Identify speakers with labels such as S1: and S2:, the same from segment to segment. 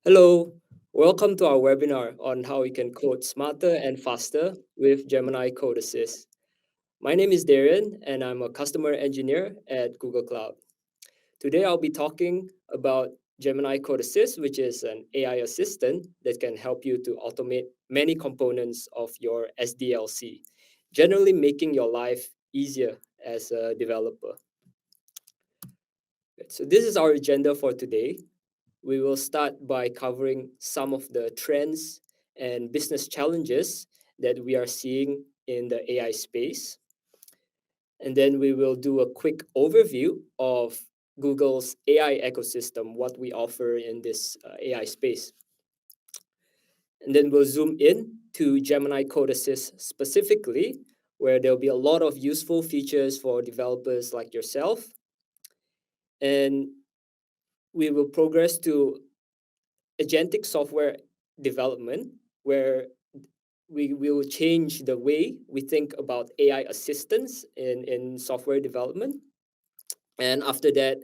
S1: Hello, welcome to our webinar on how we can code smarter and faster with Gemini Code Assist. My name is Darian and I'm a customer engineer at Google Cloud. Today I'll be talking about Gemini Code Assist, which is an AI assistant that can help you to automate many components of your SDLC, generally making your life easier as a developer. So this is our agenda for today. We will start by covering some of the trends and business challenges that we are seeing in the AI space. And then we will do a quick overview of Google's AI ecosystem, what we offer in this AI space. And then we'll zoom in to Gemini Code Assist specifically, where there'll be a lot of useful features for developers like yourself. And we will progress to agentic software development, where we will change the way we think about AI assistance in software development. And after that,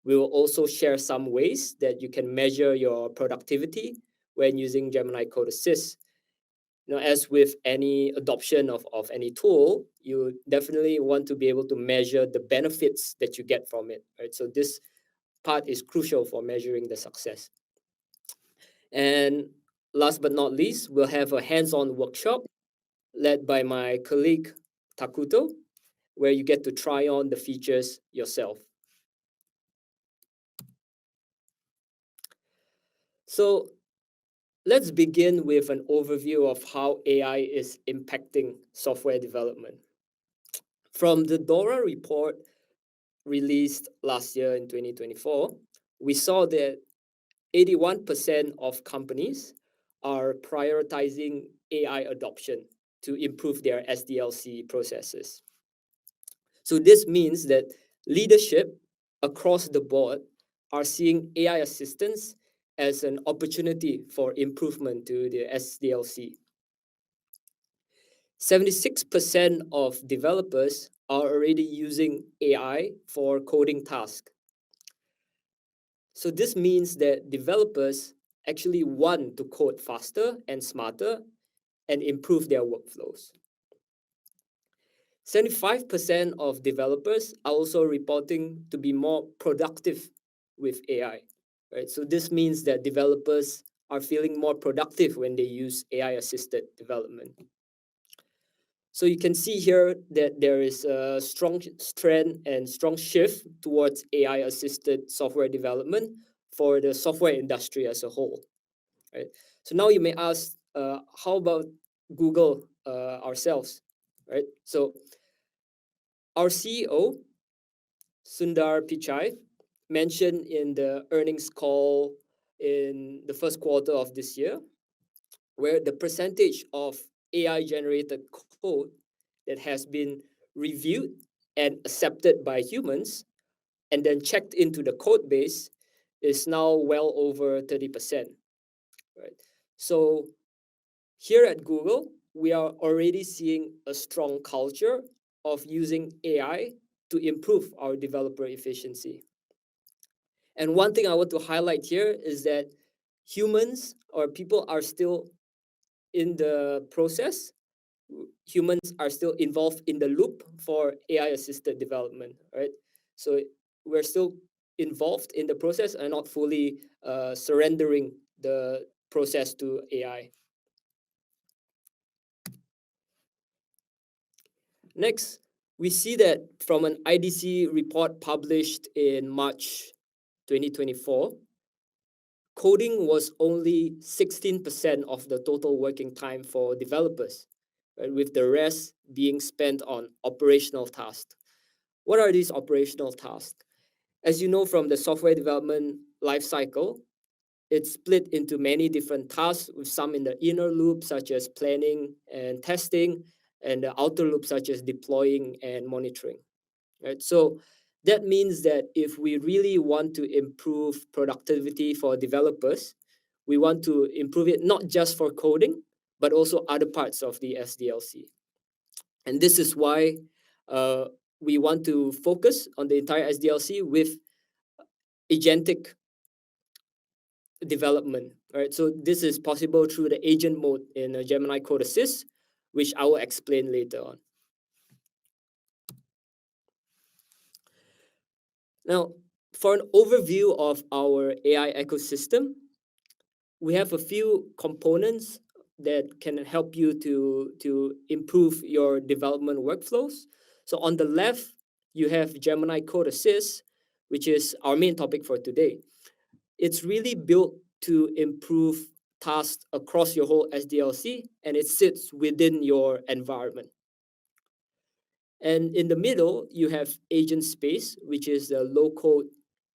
S1: we will also share some ways that you can measure your productivity when using Gemini Code Assist. As with any adoption of any tool, you definitely want to be able to measure the benefits that you get from it, right? So this part is crucial for measuring the success. And last but not least, we'll have a hands-on workshop led by my colleague Takuto, where you get to try on the features yourself. So let's begin with an overview of how AI is impacting software development. From the Dora report released last year in 2024, we saw that 81% of companies are prioritizing AI adoption to improve their SDLC processes. So this means that leadership across the board are seeing AI assistance as an opportunity for improvement to the SDLC. 76% of developers are already using AI for coding tasks. So this means that developers actually want to code faster and smarter and improve their workflows. 75% of developers are also reporting to be more productive with AI, right? So this means that developers are feeling more productive when they use AI-assisted development. So you can see here that there is a strong trend and strong shift towards AI-assisted software development for the software industry as a whole, right? So now you may ask, how about Google ourselves, right? So our CEO, Sundar Pichai, mentioned in the earnings call in the first quarter of this year, where the percentage of AI generated code that has been reviewed and accepted by humans and then checked into the code base is now well over 30%, right? So here at Google, we are already seeing a strong culture of using AI to improve our developer efficiency. And one thing I want to highlight here is that humans or people are still in the process. Humans are still involved in the loop for AI assisted development, right? So we're still involved in the process and not fully surrendering the process to AI. Next, we see that from an IDC report published in March 2024, coding was only 16% of the total working time for developers, right, with the rest being spent on operational tasks. What are these operational tasks? As you know from the software development lifecycle, it's split into many different tasks, with some in the inner loop, such as planning and testing, and the outer loop, such as deploying and monitoring. Right? So that means that if we really want to improve productivity for developers, we want to improve it not just for coding, but also other parts of the SDLC. And this is why we want to focus on the entire SDLC with agentic development, right? So this is possible through the agent mode in a Gemini Code Assist, which I will explain later on. Now, for an overview of our AI ecosystem, we have a few components that can help you to improve your development workflows. So on the left, you have Gemini Code Assist, which is our main topic for today. It's really built to improve tasks across your whole SDLC, and it sits within your environment. And in the middle, you have Agent Space, which is a low-code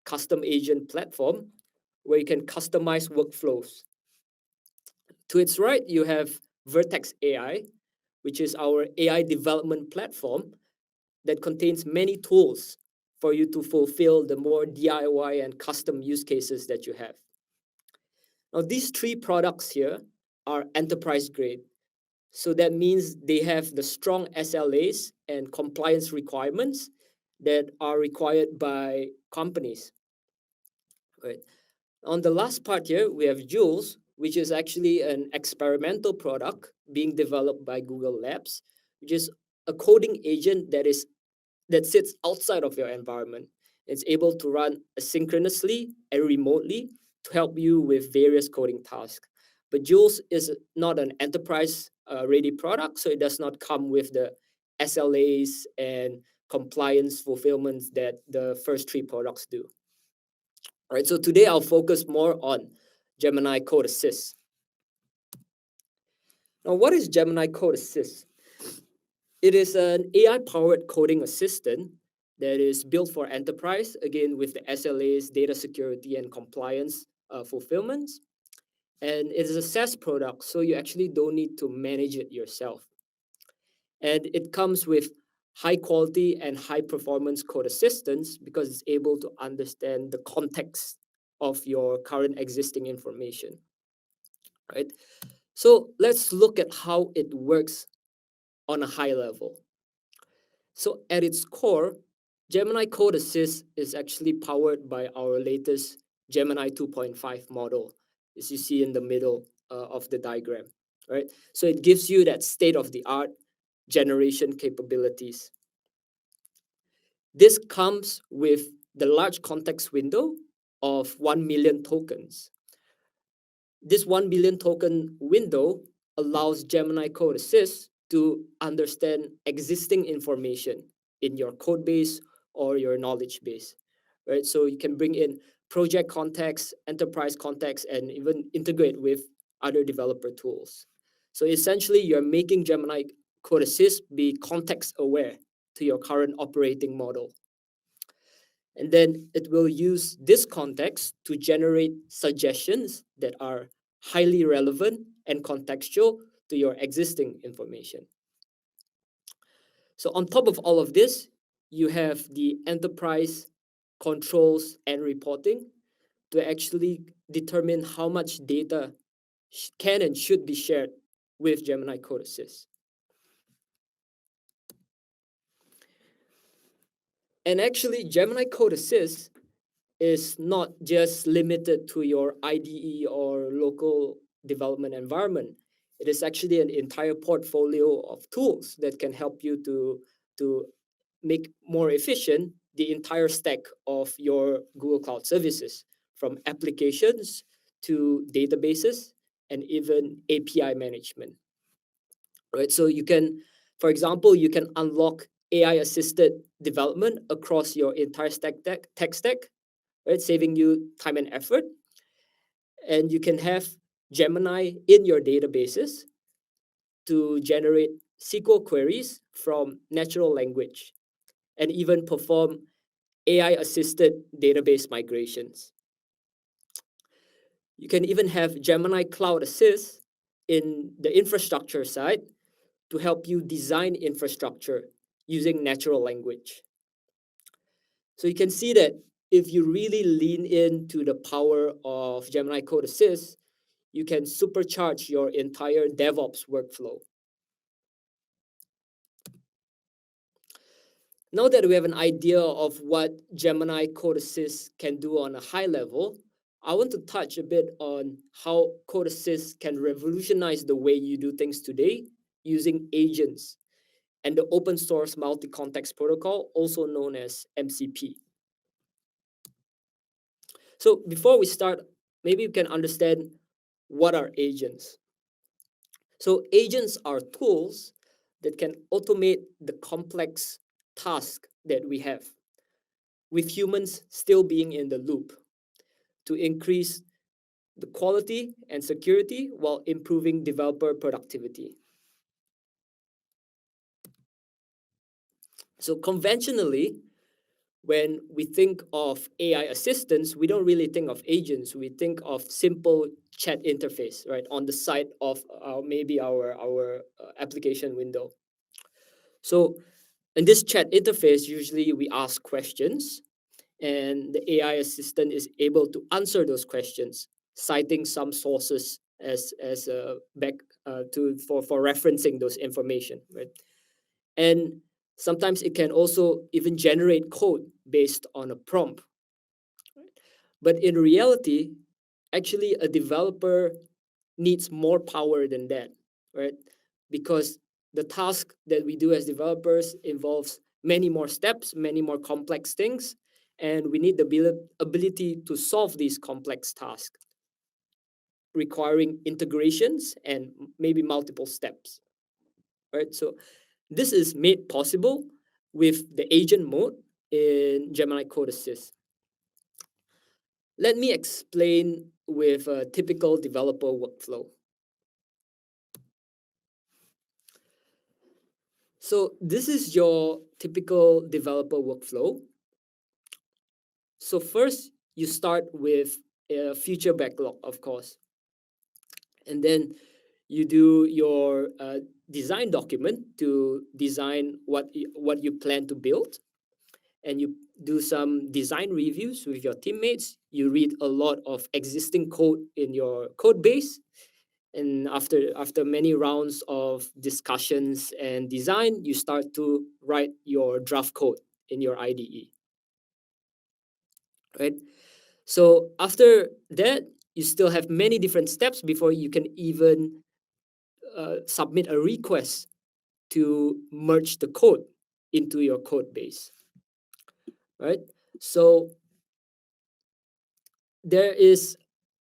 S1: custom agent platform where you can customize workflows. To its right, you have Vertex AI, which is our AI development platform that contains many tools for you to fulfill the more DIY and custom use cases that you have. Now, these three products here are enterprise grade. So that means they have the strong SLAs and compliance requirements that are required by companies. Right. On the last part here, we have Jules, which is actually an experimental product being developed by Google Labs, which is a coding agent that sits outside of your environment. It's able to run asynchronously and remotely to help you with various coding tasks. But Jules is not an enterprise ready product, so it does not come with the SLAs and compliance fulfillments that the first three products do. All right, so today I'll focus more on Gemini Code Assist. Now, what is Gemini Code Assist? It is an AI-powered coding assistant that is built for enterprise, again, with the SLAs, data security, and compliance fulfillments. And it is a SaaS product, so you actually don't need to manage it yourself. And it comes with high quality and high performance code assistance because it's able to understand the context of your current existing information, right? So let's look at how it works on a high level. So at its core, Gemini Code Assist is actually powered by our latest Gemini 2.5 model, as you see in the middle of the diagram, right? So it gives you that state-of-the-art generation capabilities. This comes with the large context window of 1 million tokens. This 1 billion token window allows Gemini Code Assist to understand existing information in your code base or your knowledge base, right? So you can bring in project context, enterprise context, and even integrate with other developer tools. So essentially, you're making Gemini Code Assist be context aware to your current operating model. And then it will use this context to generate suggestions that are highly relevant and contextual to your existing information. So on top of all of this, you have the enterprise controls and reporting to actually determine how much data can and should be shared with Gemini Code Assist. And actually, Gemini Code Assist is not just limited to your IDE or local development environment. It is actually an entire portfolio of tools that can help you to make more efficient the entire stack of your Google Cloud services, from applications to databases and even API management. Right? So you can, for example, you can unlock AI assisted development across your entire tech stack, right? Saving you time and effort. And you can have Gemini in your databases to generate SQL queries from natural language and even perform AI assisted database migrations. You can even have Gemini Cloud Assist in the infrastructure side to help you design infrastructure using natural language. So you can see that if you really lean into the power of Gemini Code Assist, you can supercharge your entire DevOps workflow. Now that we have an idea of what Gemini Code Assist can do on a high level, I want to touch a bit on how Code Assist can revolutionize the way you do things today using agents and the open source multi-context protocol, also known as MCP. So before we start, maybe we can understand what are agents. So agents are tools that can automate the complex task that we have, with humans still being in the loop, to increase the quality and security while improving developer productivity. So conventionally, when we think of AI assistants, we don't really think of agents. We think of simple chat interface, right, on the side of maybe our application window. So in this chat interface, usually we ask questions, and the AI assistant is able to answer those questions, citing some sources as back to for referencing those information, right? And sometimes it can also even generate code based on a prompt. But in reality, actually, a developer needs more power than that, right? Because the task that we do as developers involves many more steps, many more complex things, and we need the ability to solve these complex tasks, requiring integrations and maybe multiple steps, right? So this is made possible with the agent mode in Gemini Code Assist. Let me explain with a typical developer workflow. So this is your typical developer workflow. So first, you start with a feature backlog, of course, and then you do your design document to design what you plan to build, and you do some design reviews with your teammates. You read a lot of existing code in your code base, and after many rounds of discussions and design, you start to write your draft code in your IDE, right? So after that, you still have many different steps before you can even submit a request to merge the code into your code base, right? So there is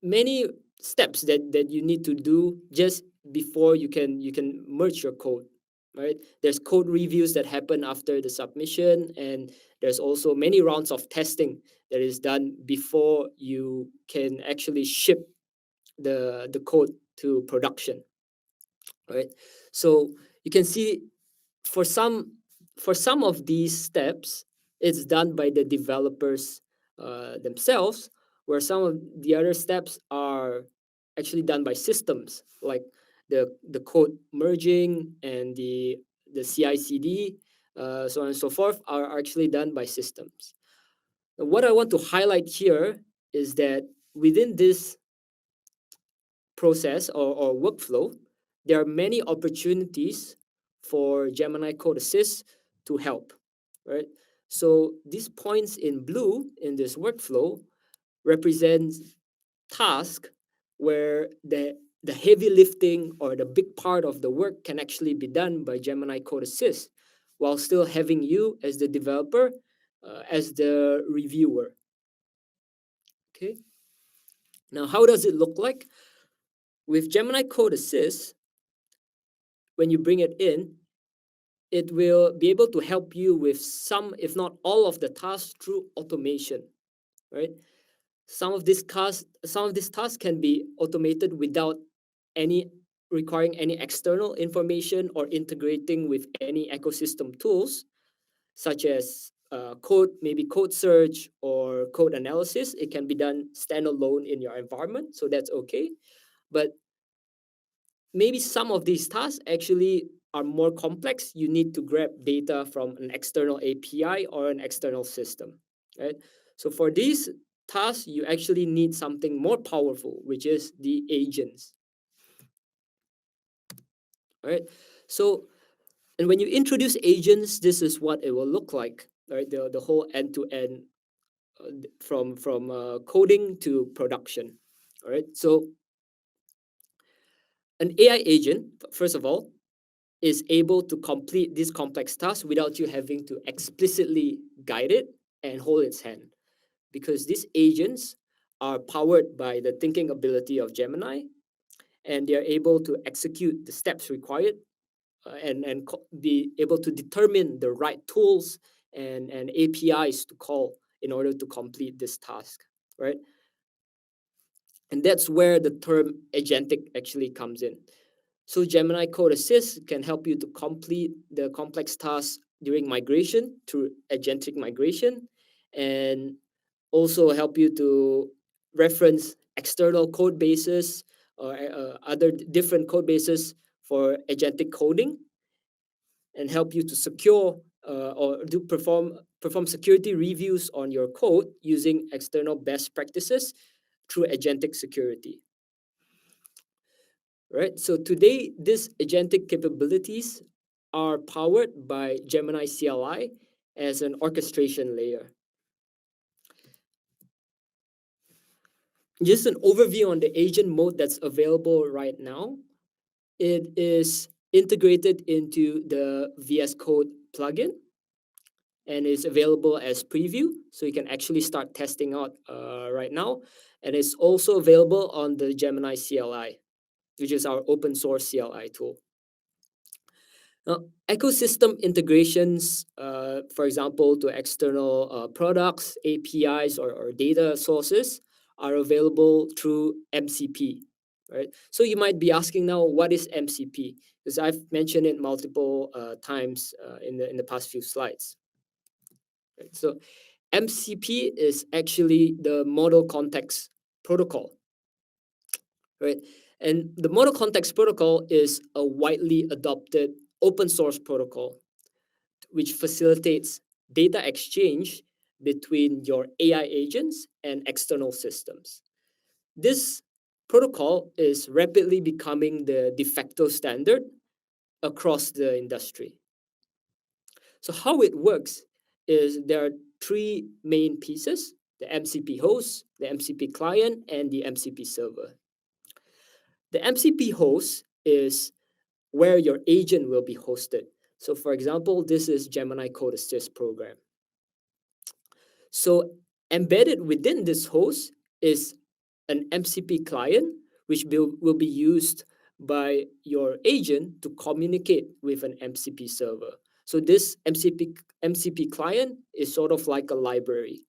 S1: many steps that you need to do just before you can merge your code, right? There's code reviews that happen after the submission, and there's also many rounds of testing that is done before you can actually ship the code to production, right? So you can see for some for some of these steps, it's done by the developers themselves, where some of the other steps are actually done by systems, like the code merging and the CI/CD, so on and so forth, are actually done by systems. And what I want to highlight here is that within this process or workflow, there are many opportunities for Gemini Code Assist to help, right? So these points in blue in this workflow represents task where the heavy lifting or the big part of the work can actually be done by Gemini Code Assist, while still having you as the developer, as the reviewer. Okay. Now, how does it look like? With Gemini Code Assist, when you bring it in, it will be able to help you with some, if not all, of the tasks through automation, right? Some of these tasks can be automated without any requiring any external information or integrating with any ecosystem tools, such as maybe code search or code analysis. It can be done standalone in your environment, so that's okay. But maybe some of these tasks actually are more complex. You need to grab data from an external API or an external system, right? So for these tasks, you actually need something more powerful, which is the agents, right? So, and when you introduce agents, this is what it will look like, right? The whole end-to-end from coding to production. All right. So an AI agent, first of all, is able to complete this complex task without you having to explicitly guide it and hold its hand, because these agents are powered by the thinking ability of Gemini, and they are able to execute the steps required, and be able to determine the right tools and APIs to call in order to complete this task, right? And that's where the term agentic actually comes in. So Gemini Code Assist can help you to complete the complex tasks during migration through agentic migration, and also help you to reference external code bases or other different code bases for agentic coding, and help you to secure or do perform security reviews on your code using external best practices through agentic security. Right? So today, these agentic capabilities are powered by Gemini CLI as an orchestration layer. Just an overview on the agent mode that's available right now. It is integrated into the VS Code plugin and is available as preview. So you can actually start testing out right now. And it's also available on the Gemini CLI, which is our open source CLI tool. Now, ecosystem integrations, for example, to external products, APIs, or data sources are available through MCP, right? So you might be asking now, what is MCP? Because I've mentioned it multiple times in the past few slides. Right? So MCP is actually the Model Context Protocol, right? And the Model Context Protocol is a widely adopted open source protocol which facilitates data exchange between your AI agents and external systems. This protocol is rapidly becoming the de facto standard across the industry. So, how it works is there are three main pieces: the MCP host, the MCP client, and the MCP server. The MCP host is where your agent will be hosted. So, for example, this is Gemini Code Assist program. So embedded within this host is an MCP client, which will be used by your agent to communicate with an MCP server. So this MCP client is sort of like a library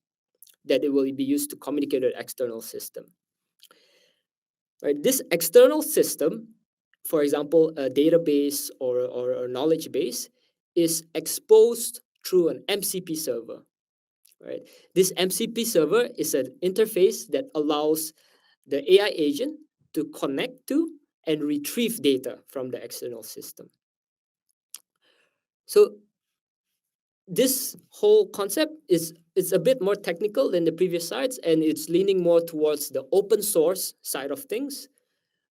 S1: that it will be used to communicate with external system. Right? This external system, for example, a database or a knowledge base, is exposed through an MCP server. Right? This MCP server is an interface that allows the AI agent to connect to and retrieve data from the external system. So this whole concept is it's a bit more technical than the previous sides, and it's leaning more towards the open source side of things,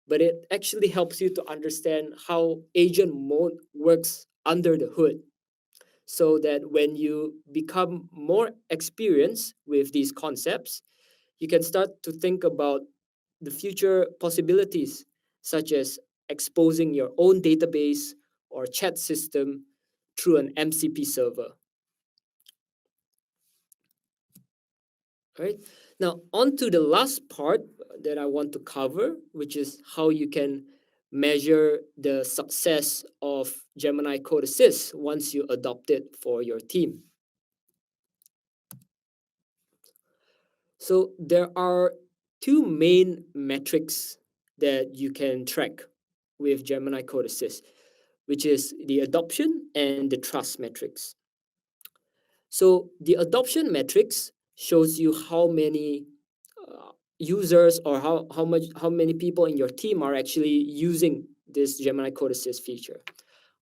S1: but it actually helps you to understand how agent mode works under the hood, so that when you become more experienced with these concepts, you can start to think about the future possibilities, such as exposing your own database or chat system through an MCP server. Right? Now, on to the last part that I want to cover, which is how you can measure the success of Gemini Code Assist once you adopt it for your team. So there are two main metrics that you can track with Gemini Code Assist, which is the adoption and the trust metrics. So the adoption metrics shows you how many users or how many people in your team are actually using this Gemini Code Assist feature.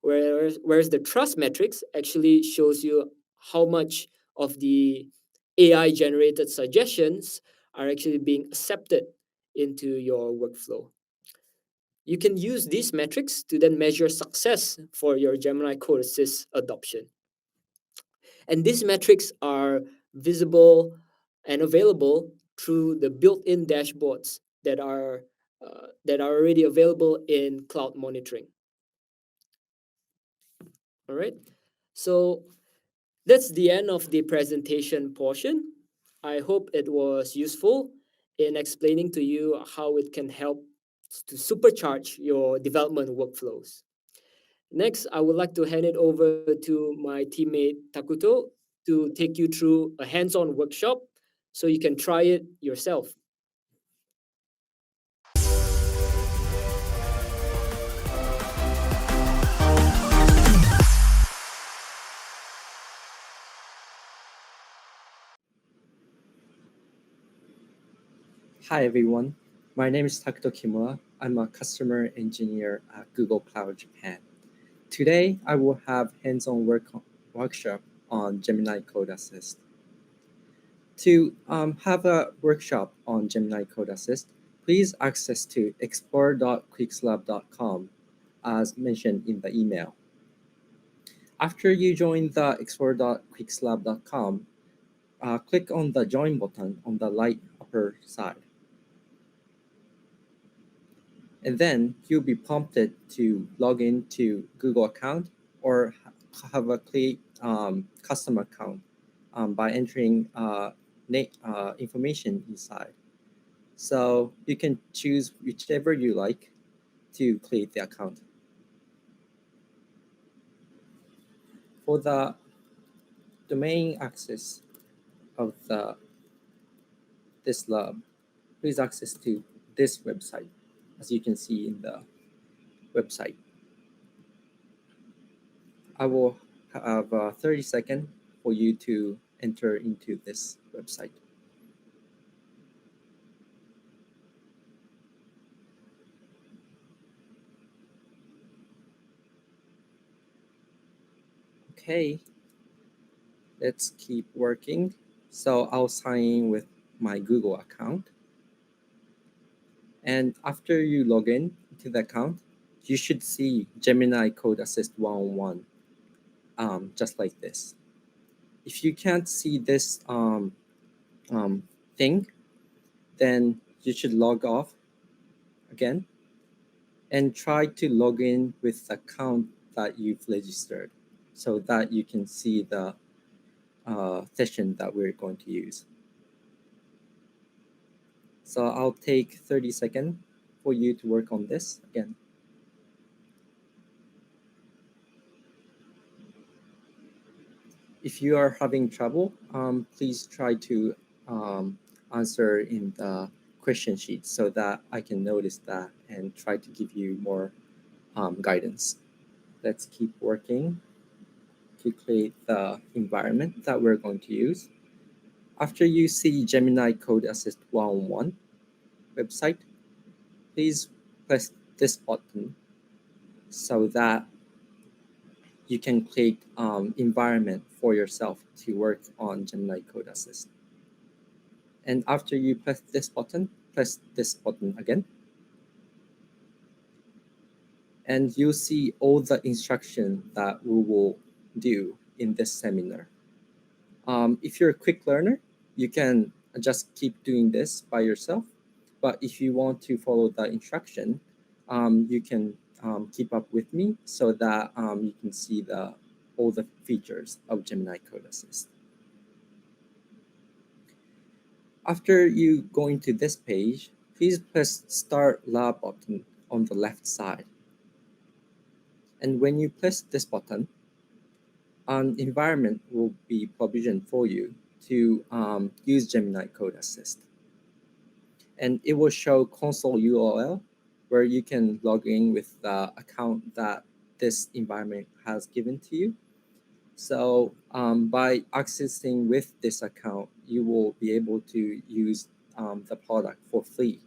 S1: Whereas the trust metrics actually shows you how much of the AI generated suggestions are actually being accepted into your workflow. You can use these metrics to then measure success for your Gemini Code Assist adoption. And these metrics are visible and available through the built-in dashboards that are already available in cloud monitoring. All right. So that's the end of the presentation portion. I hope it was useful in explaining to you how it can help to supercharge your development workflows. Next, I would like to hand it over to my teammate Takuto to take you through a hands-on workshop so you can try it yourself.
S2: Hi everyone, my name is Takuto Kimura. I'm a customer engineer at Google Cloud Japan. Today I will have hands-on workshop on Gemini Code Assist. To have a workshop on Gemini Code Assist, please access to explore.quickslab.com as mentioned in the email. After you join the explore.quickslab.com, click on the join button on the right upper side. And then you'll be prompted to log in to Google account or have a custom account by entering information inside. So you can choose whichever you like to create the account. For the domain access of this lab, please access to this website, as you can see in the website. I will have 30 seconds for you to enter into this website. Okay, let's keep working. So I'll sign in with my Google account. And after you log in to the account, you should see Gemini Code Assist one-on-one, just like this. If you can't see this um, thing, then you should log off again and try to log in with the account that you've registered so that you can see the session that we're going to use. So I'll take 30 seconds for you to work on this again. If you are having trouble, please try to answer in the question sheet so that I can notice that and try to give you more guidance. Let's keep working to create the environment that we're going to use. After you see Gemini Code Assist one-on-one website, please press this button so that you can create environment for yourself to work on Gemini Code Assist. And after you press this button again. And you'll see all the instructions that we will do in this seminar. If you're a quick learner, you can just keep doing this by yourself. But if you want to follow the instruction, you can keep up with me so that you can see all the features of Gemini Code Assist. After you go into this page, please press Start Lab button on the left side. And when you press this button, an environment will be provisioned for you to use Gemini Code Assist. And it will show console URL where you can log in with the account that this environment has given to you. So by accessing with this account, you will be able to use the product for free.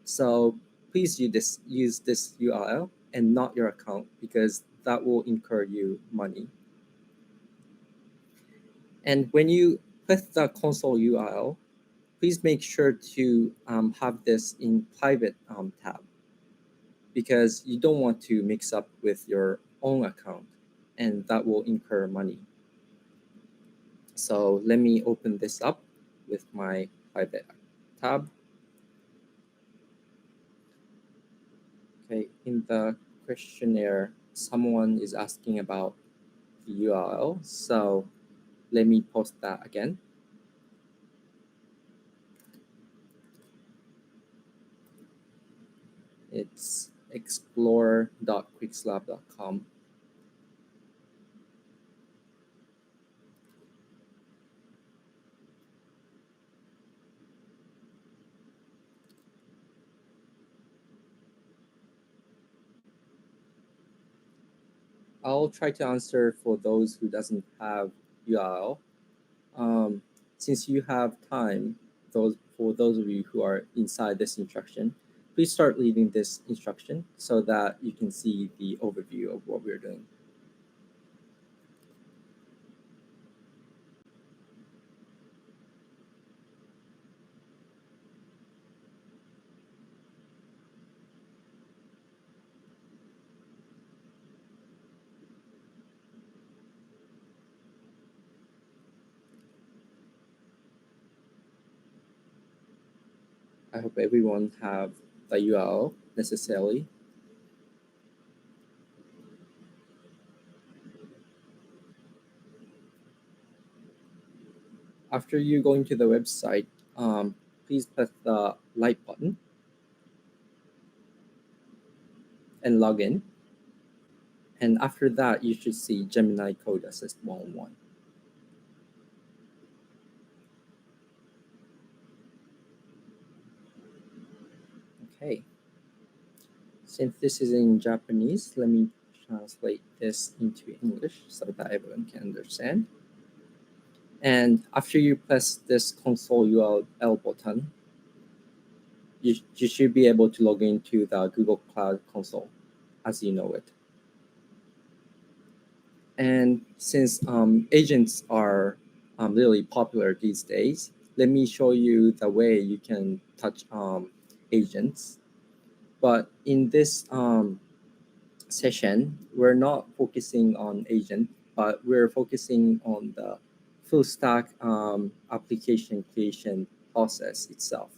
S2: So please use this URL and not your account because that will incur you money. And when you press the console URL, please make sure to have this in private tab because you don't want to mix up with your own account and that will incur money. So let me open this up with my private tab. Okay, in the questionnaire, someone is asking about the URL, so let me post that again. It's explore.quickslab.com. I'll try to answer for those who doesn't have URL. Since you have time, for those of you who are inside this instruction, please start reading this instruction so that you can see the overview of what we're doing. I hope everyone have the URL necessarily. After you go into the website, please press the like button and log in. And after that, you should see Gemini Code Assist 101. Okay. Since this is in Japanese, let me translate this into English so that everyone can understand. And after you press this console URL button, you should be able to log into the Google Cloud Console as you know it. And since agents are really popular these days, let me show you the way you can touch agents. But in this session, we're not focusing on agent, but we're focusing on the full stack application creation process itself.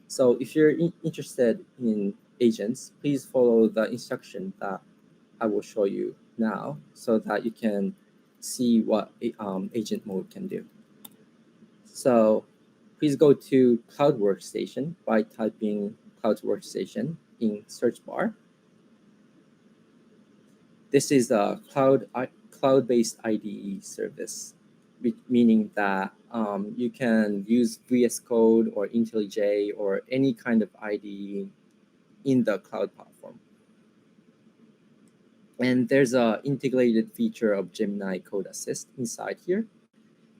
S2: So if you're interested in agents, please follow the instruction that I will show you now so that you can see what agent mode can do. So please go to Cloud Workstation by typing Cloud Workstation in search bar. This is a cloud-based IDE service, meaning that you can use VS Code or IntelliJ or any kind of IDE in the cloud platform. And there's an integrated feature of Gemini Code Assist inside here,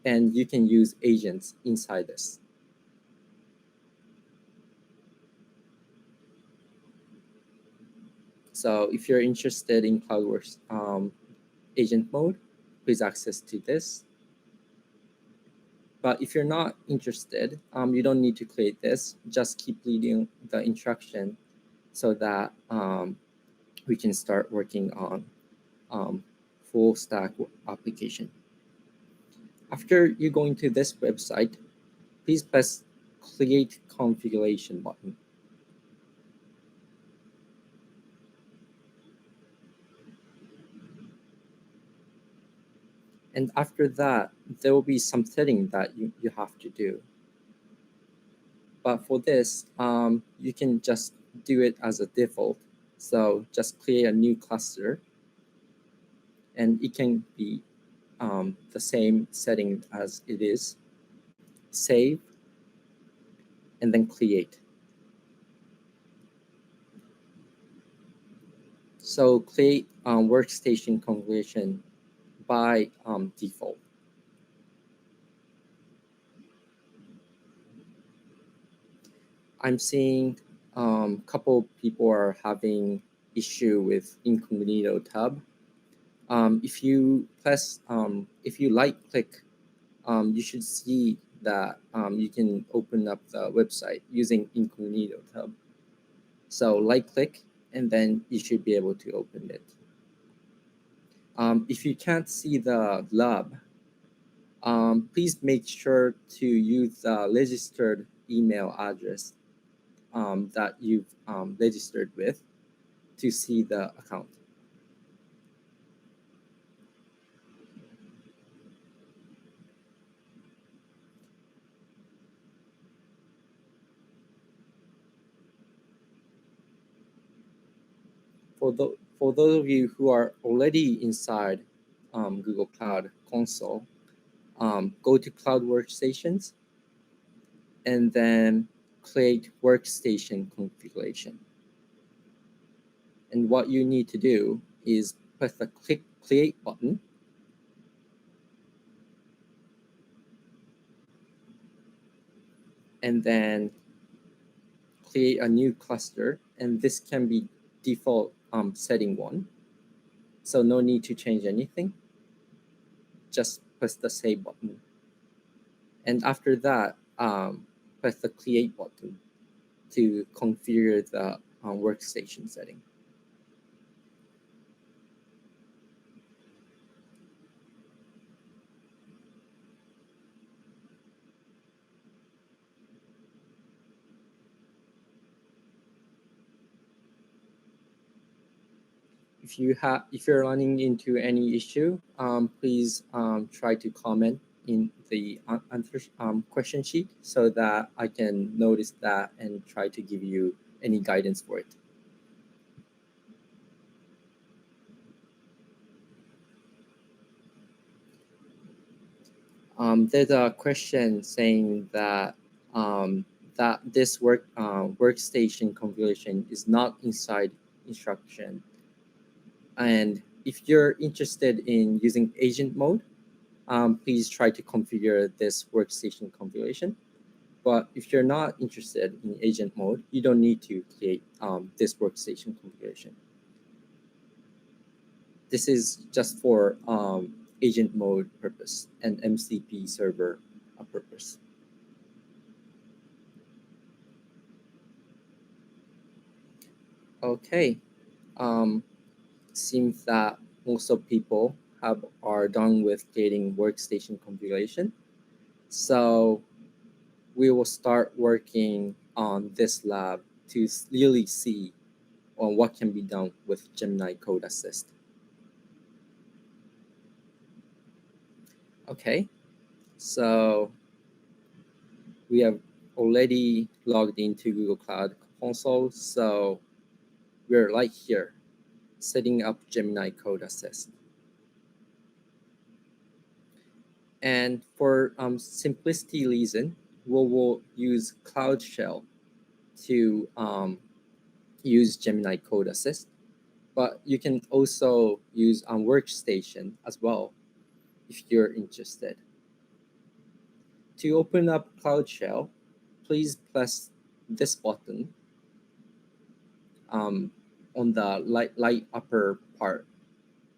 S2: and you can use agents inside this. So if you're interested in CloudWorks agent mode, please access to this. But if you're not interested, you don't need to create this. Just keep reading the instruction so that we can start working on full stack application. After you go into this website, please press Create Configuration button. And after that, there will be some setting that you have to do. But for this, you can just do it as a default. So just create a new cluster, and it can be the same setting as it is. Save, and then create. So create workstation configuration by default. I'm seeing couple people are having issue with incognito tab. If you press, if you click, you should see that you can open up the website using incognito tab. So click, and then you should be able to open it. If you can't see the lab, please make sure to use the registered email address that you've registered with to see the account. For those of you who are already inside Google Cloud Console, go to Cloud Workstations and then create workstation configuration. And what you need to do is press the click create button, and then create a new cluster, and this can be default setting 1. So no need to change anything. Just press the save button. And after that, press the create button to configure the workstation setting. If you're running into any issue, please try to comment in the answer question sheet so that I can notice that and try to give you any guidance for it. There's a question saying that that this workstation configuration is not inside instruction. And if you're interested in using agent mode, please try to configure this workstation configuration. But if you're not interested in agent mode, you don't need to create this workstation configuration. This is just for agent mode purpose and MCP server purpose. Okay, seems that most of people are done with creating workstation configuration. So we will start working on this lab to really see on what can be done with Gemini Code Assist. Okay, so we have already logged into Google Cloud Console, so we're right here, setting up Gemini Code Assist. And for simplicity reason, we will use Cloud Shell to use Gemini Code Assist, but you can also use Workstation as well if you're interested. To open up Cloud Shell, please press this button on the light upper part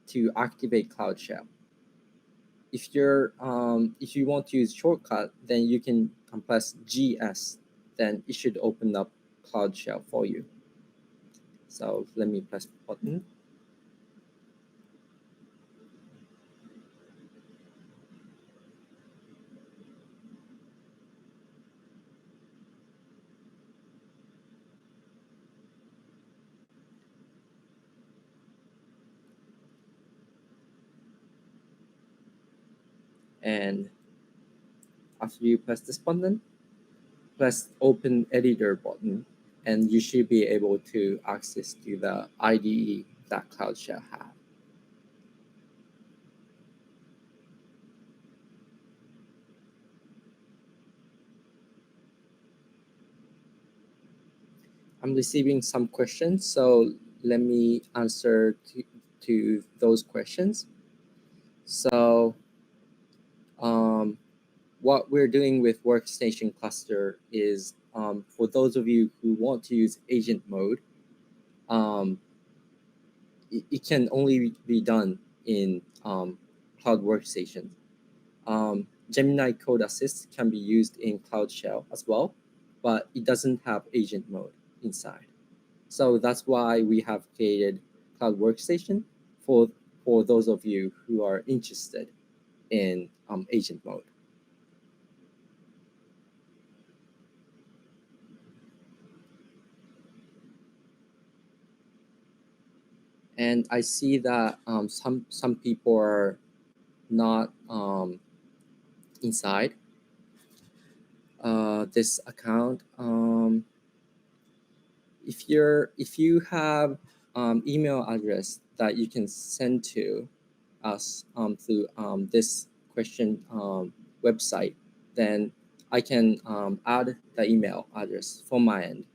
S2: to activate Cloud Shell. If you want to use shortcut, then you can press GS. Then it should open up Cloud Shell for you. So let me press the button. And after you press this button, press Open Editor button, and you should be able to access to the IDE that Cloud Shell has. I'm receiving some questions, so let me answer to those questions. So what we're doing with Workstation Cluster is for those of you who want to use agent mode, it can only be done in Cloud Workstation. Gemini Code Assist can be used in Cloud Shell as well, but it doesn't have agent mode inside. So that's why we have created Cloud Workstation for those of you who are interested in agent mode. And I see that some people are not inside this account. If you have email address that you can send to us through this question website, then I can add the email address from my end.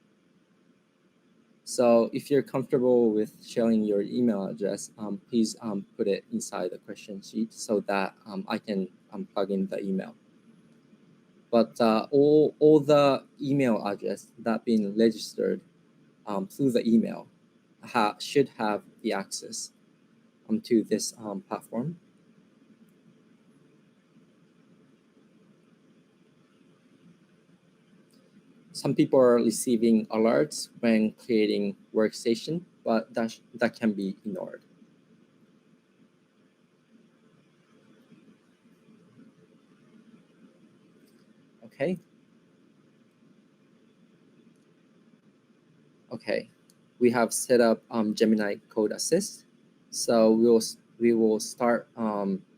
S2: So if you're comfortable with sharing your email address, please put it inside the question sheet so that I can plug in the email. But all the email address that been registered through the email should have the access to this platform. Some people are receiving alerts when creating workstation, but that can be ignored. Okay. Okay, we have set up Gemini Code Assist. So we will start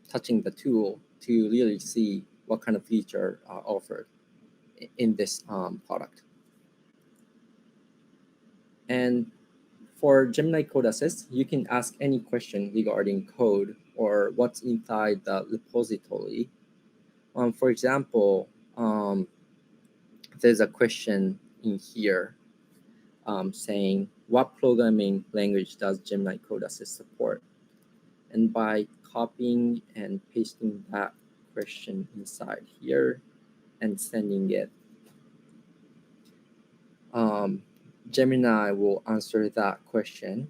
S2: touching the tool to really see what kind of feature are offered in this product. And for Gemini Code Assist, you can ask any question regarding code or what's inside the repository. For example, there's a question in here saying, what programming language does Gemini Code Assist support? And by copying and pasting that question inside here and sending it, Gemini will answer that question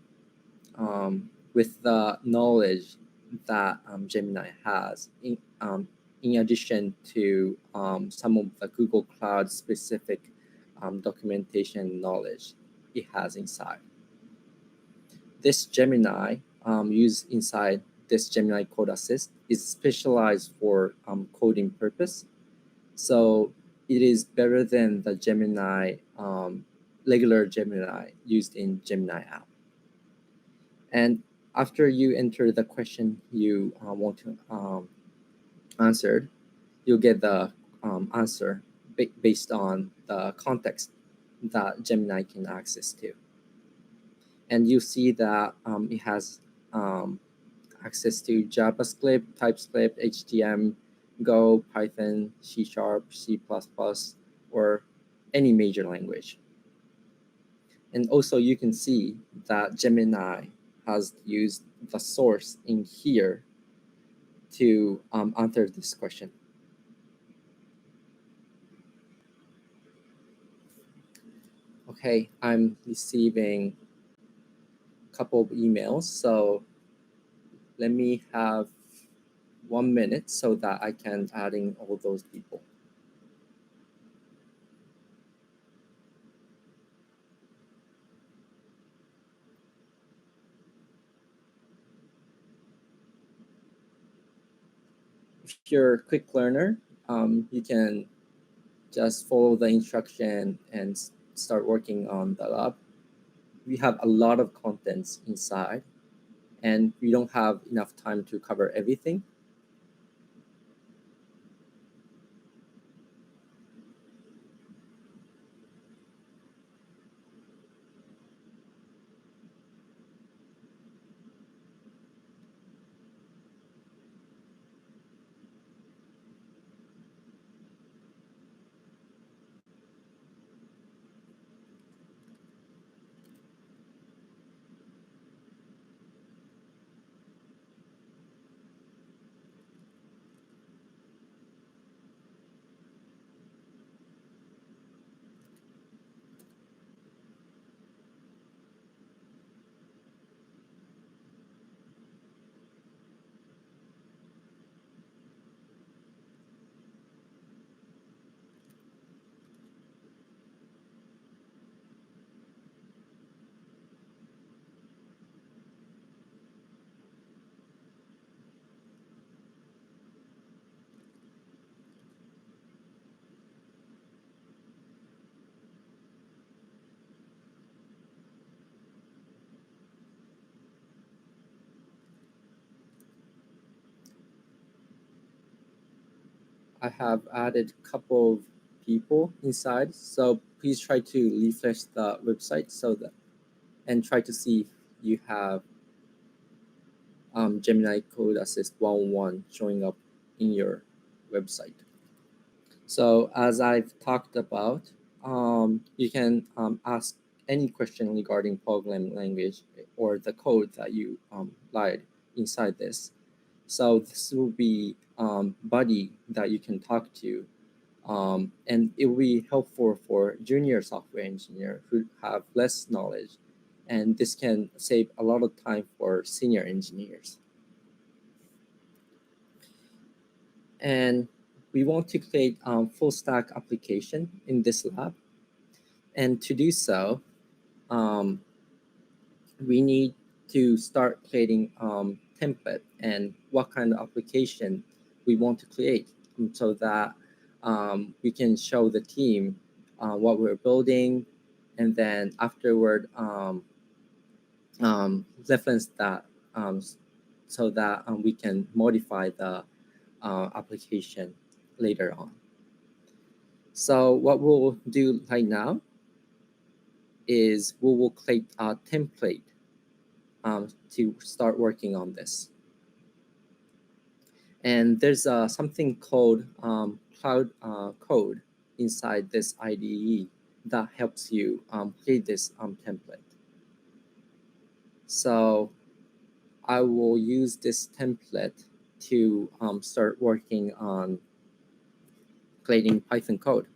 S2: with the knowledge that Gemini has in addition to some of the Google Cloud specific documentation knowledge it has inside. This Gemini used inside this Gemini Code Assist is specialized for coding purpose. So it is better than the Gemini, regular Gemini used in Gemini app. And after you enter the question you want to answer, you'll get the answer based on the context that Gemini can access to. And you see that it has access to JavaScript, TypeScript, HTML, Go, Python, C#, C++, or any major language. And also you can see that Gemini has used the source in here to answer this question. Okay, I'm receiving a couple of emails, so let me have 1 minute so that I can add in all those people. If you're a quick learner, you can just follow the instruction and start working on the lab. We have a lot of contents inside, and we don't have enough time to cover everything. I have added a couple of people inside, so please try to refresh the website and try to see if you have Gemini Code Assist 101 showing up in your website. So as I've talked about, you can ask any question regarding programming language or the code that you write inside this. So this will be buddy that you can talk to, and it will be helpful for junior software engineer who have less knowledge, and this can save a lot of time for senior engineers. And we want to create full stack application in this lab. And to do so, we need to start creating template and what kind of application we want to create, so that we can show the team what we're building, and then afterward reference that so that we can modify the application later on. So what we'll do right now is we will create a template to start working on this. And there's something called Cloud Code inside this IDE that helps you create this template. So I will use this template to start working on creating Python code.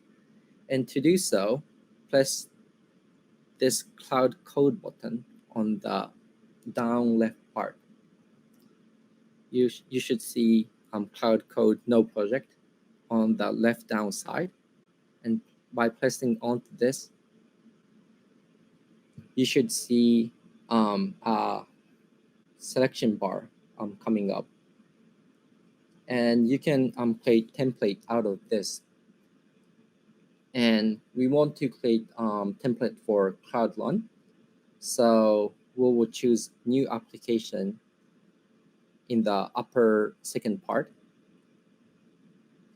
S2: And to do so, press this Cloud Code button on the down left part. You should see Cloud Code No Project on the left down side. And by pressing onto this, you should see a selection bar coming up. And you can create template out of this. And we want to create template for Cloud Run. So we will choose new application in the upper second part.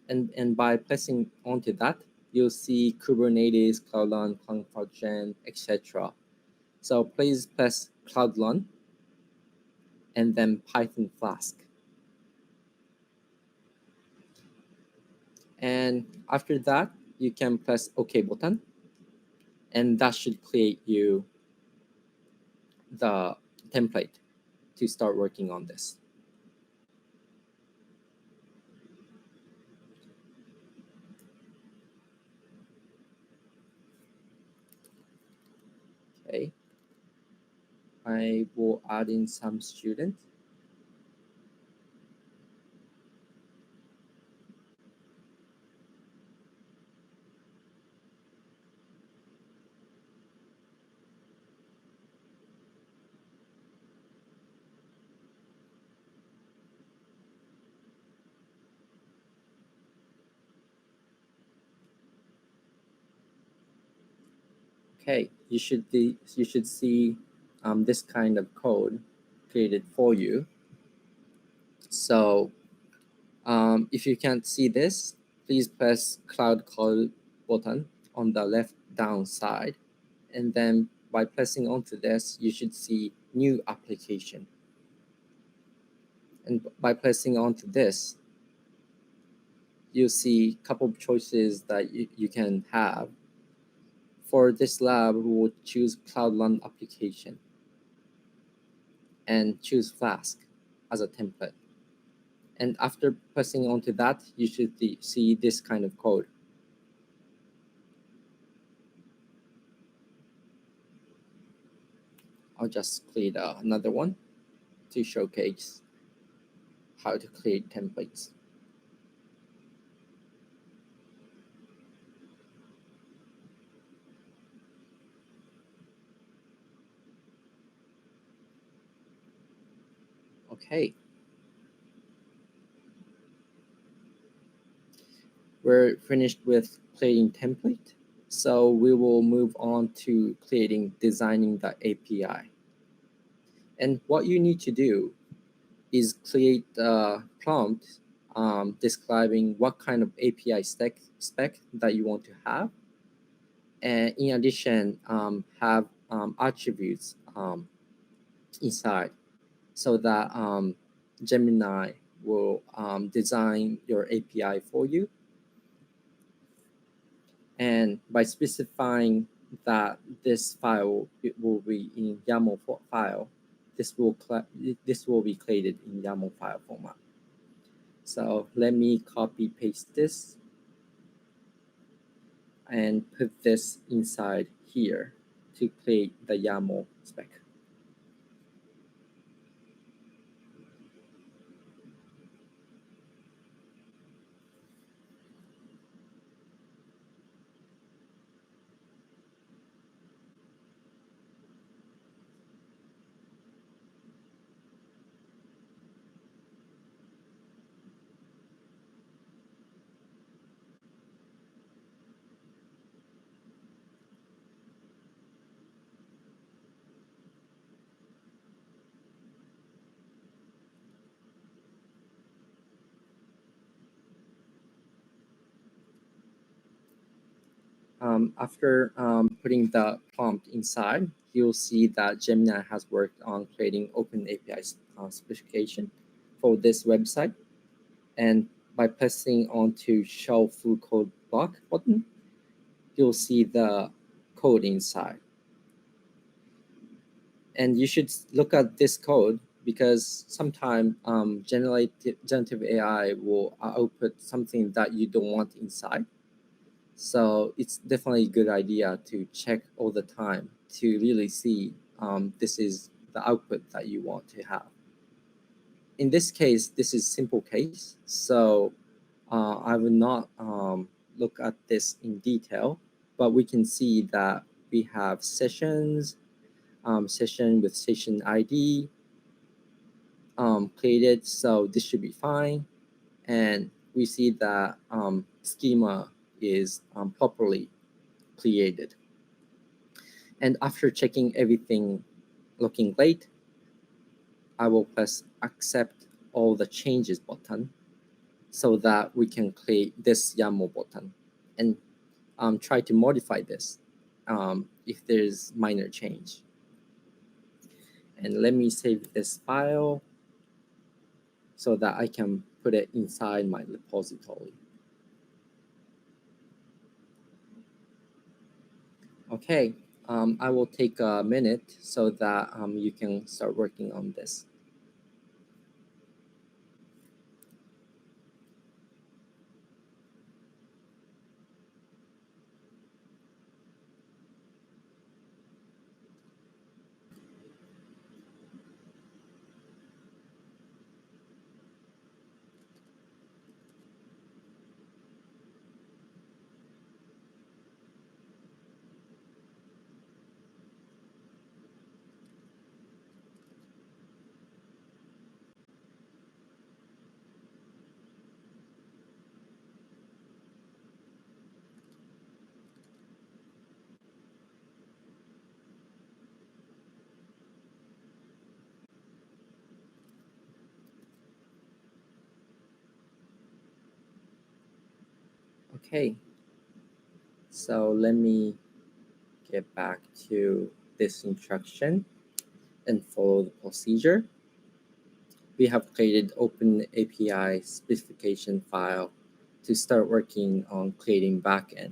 S2: And by pressing onto that, you'll see Kubernetes, Cloud Run, Cloud Function, etc. So please press Cloud Run and then Python Flask. And after that, you can press OK button, and that should create you the template to start working on this. Okay, I will add in some students. Okay, you should see this kind of code created for you. So if you can't see this, please press Cloud Code button on the left down side, and then by pressing onto this, you should see New Application. And by pressing onto this, you'll see a couple of choices that you can have. For this lab, we will choose Cloud Run Application and choose Flask as a template. And after pressing onto that, you should see this kind of code. I'll just create another one to showcase how to create templates. Okay. We're finished with creating template. So we will move on to designing the API. And what you need to do is create a prompt describing what kind of API spec that you want to have. And in addition, have attributes inside so that Gemini will design your API for you. And by specifying that this file it will be in YAML file, this will be created in YAML file format. So let me copy paste this and put this inside here to create the YAML spec. After putting the prompt inside, you'll see that Gemini has worked on creating open API specification for this website. And by pressing onto show full code block button, you'll see the code inside. And you should look at this code because sometimes generative AI will output something that you don't want inside. So it's definitely a good idea to check all the time to really see this is the output that you want to have. In this case, this is simple case. So I will not look at this in detail, but we can see that we have sessions, session with session ID created. So this should be fine. And we see that schema is properly created. And after checking everything looking great, I will press accept all the changes button so that we can create this YAML button and try to modify this if there's minor change. And let me save this file so that I can put it inside my repository. Okay, I will take a minute so that you can start working on this. Okay, so let me get back to this instruction and follow the procedure. We have created open API specification file to start working on creating backend.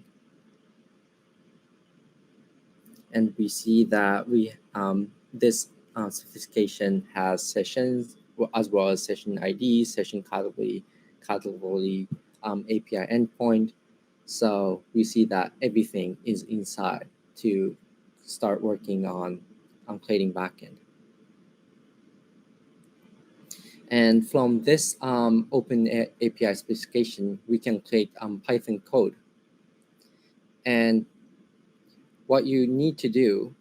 S2: And we see that this specification has sessions as well as session ID, session category, API endpoint. So we see that everything is inside to start working on creating backend. And from this open API specification, we can create Python code. And what you need to do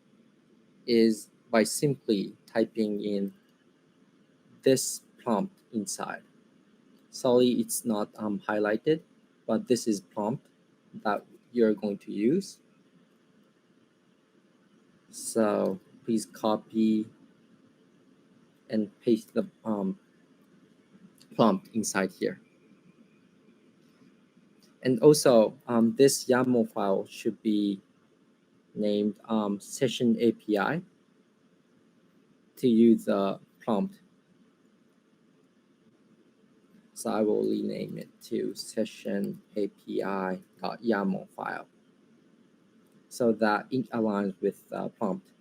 S2: is by simply typing in this prompt inside. Sorry, it's not highlighted, but this is prompt that you're going to use. So please copy and paste the prompt inside here. And also, this YAML file should be named session API to use the prompt. So I will rename it to session API.yaml file so that it aligns with the prompt.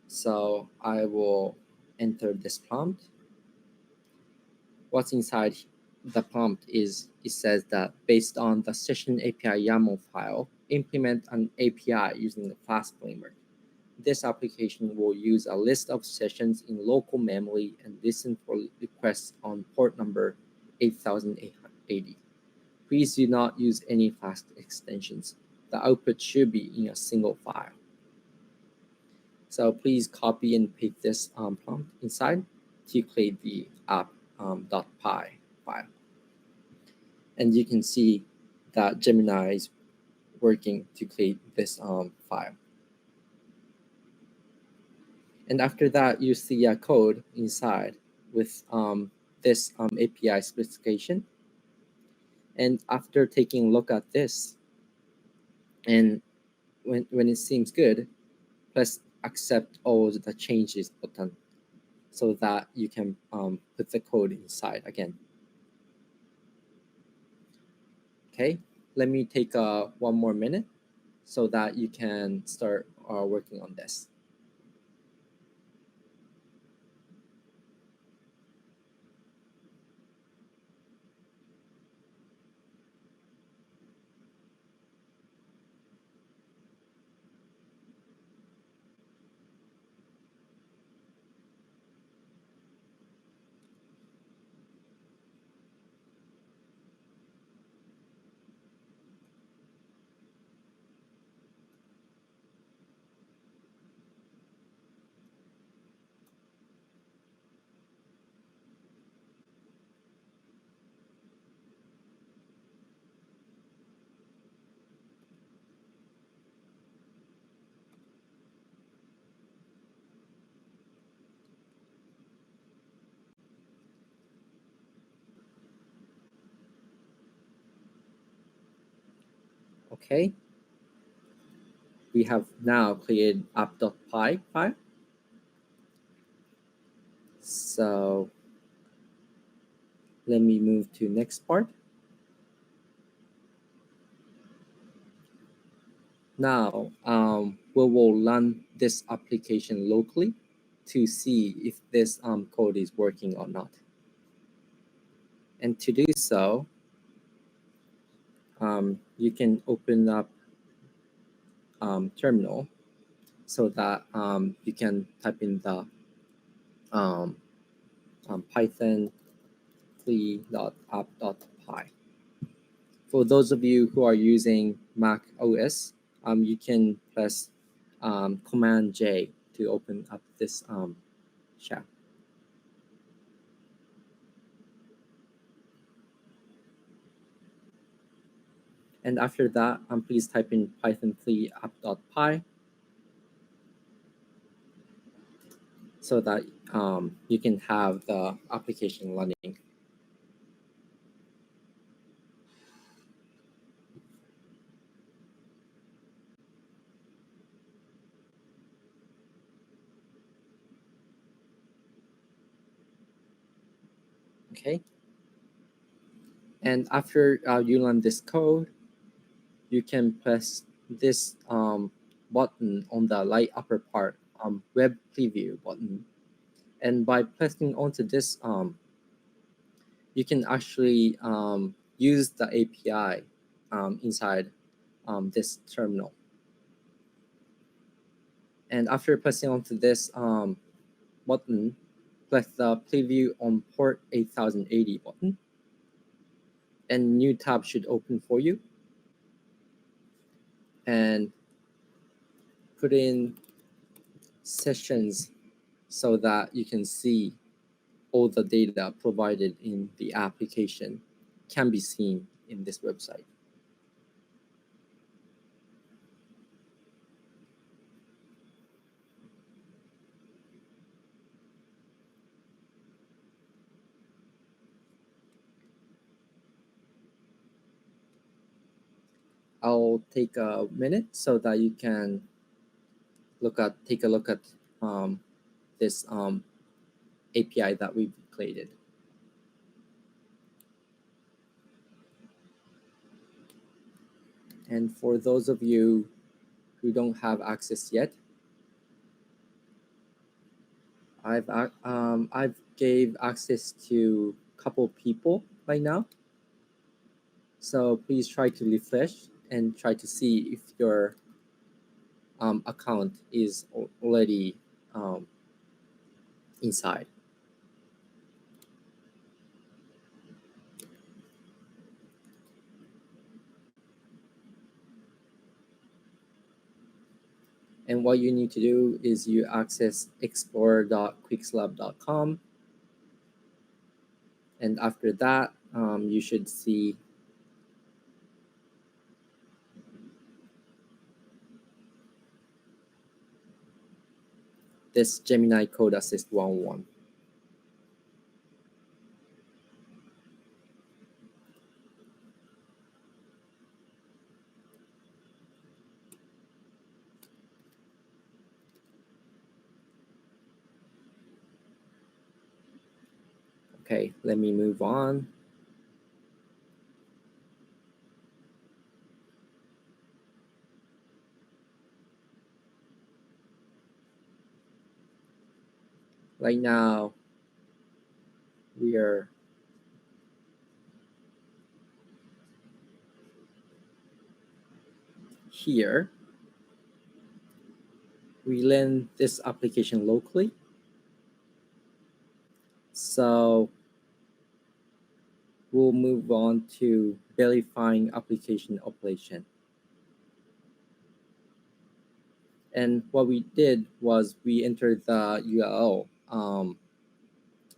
S2: So I will enter this prompt. What's inside the prompt is it says that based on the session API YAML file, implement an API using the Flask framework. This application will use a list of sessions in local memory and listen for requests on port number 8880. Please do not use any Flask extensions. The output should be in a single file. So please copy and paste this prompt inside to create the app.py file. And you can see that Gemini is working to create this file. And after that, you see a code inside with this API specification. And after taking a look at this, and when it seems good, press accept all the changes button so that you can put the code inside again. Okay, let me take one more minute so that you can start working on this. Okay, we have now created app.py file. So let me move to next part. Now we will run this application locally to see if this code is working or not. And to do so, you can open up terminal so that you can type in the python 3.app.py. For those of you who are using Mac OS, you can press Command J to open up this shell. And after that, please type in python 3 app.py so that you can have the application running. Okay. And after you run this code, you can press this button on the right upper part, web preview button. And by pressing onto this, you can actually use the API inside this terminal. And after pressing onto this button, press the preview on port 8080 button, and new tab should open for you. And put in sessions so that you can see all the data provided in the application can be seen in this website. I'll take a minute so that you can take a look at this API that we've created. And for those of you who don't have access yet, I've gave access to a couple people right now. So please try to refresh and try to see if your account is already inside. And what you need to do is you access explore.quickslab.com. And after that, you should see this Gemini Code Assist 101. Okay, let me move on. Right now, we are here. We learn this application locally. So we'll move on to verifying application operation. And what we did was we entered the URL,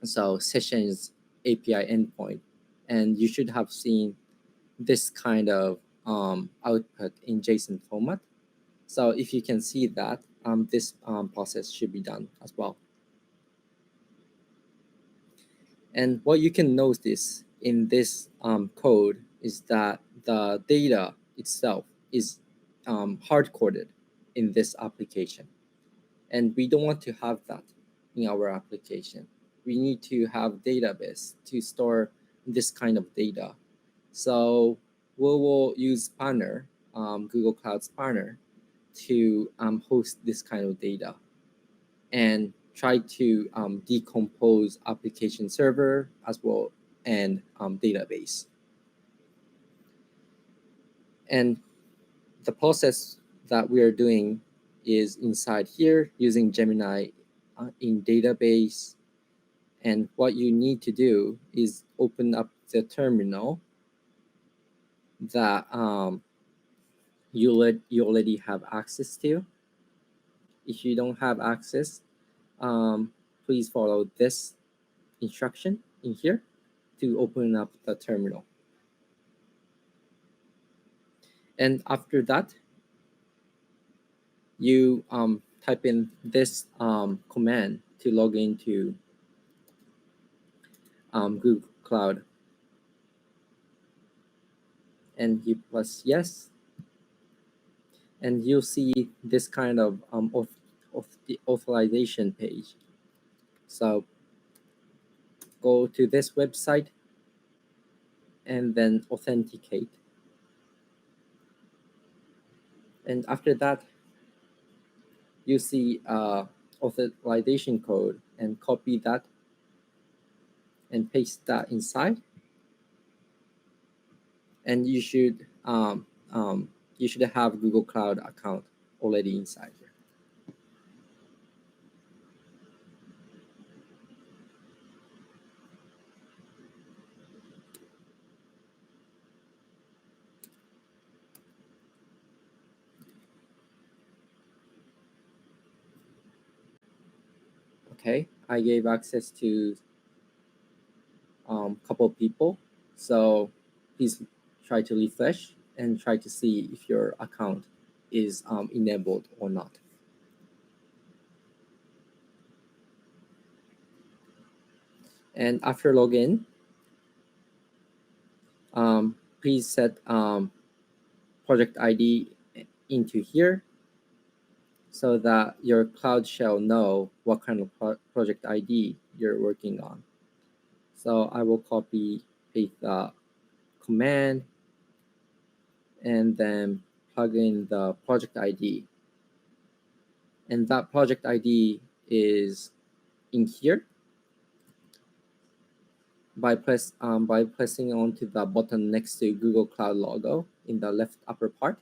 S2: so sessions API endpoint, and you should have seen this kind of output in JSON format. So if you can see that, this process should be done as well. And what you can notice in this code is that the data itself is hard-coded in this application. And we don't want to have that in our application. We need to have database to store this kind of data. So we will use Spanner, Google Cloud Spanner, to host this kind of data and try to decompose application server as well and database. And the process that we are doing is inside here using Gemini in database. And what you need to do is open up the terminal that you already have access to. If you don't have access, please follow this instruction in here to open up the terminal. And after that, you type in this command to log into Google Cloud. And you press yes. And you'll see this kind of the authorization page. So go to this website and then authenticate. And after that, you see authorization code and copy that and paste that inside. And you should have Google Cloud account already inside here. Okay, I gave access to couple people, so please try to refresh and try to see if your account is enabled or not. And after login, please set project ID into here so that your cloud shall know what kind of project ID you're working on. So I will copy, paste the command, and then plug in the project ID. And that project ID is in here. By pressing onto the button next to Google Cloud logo in the left upper part,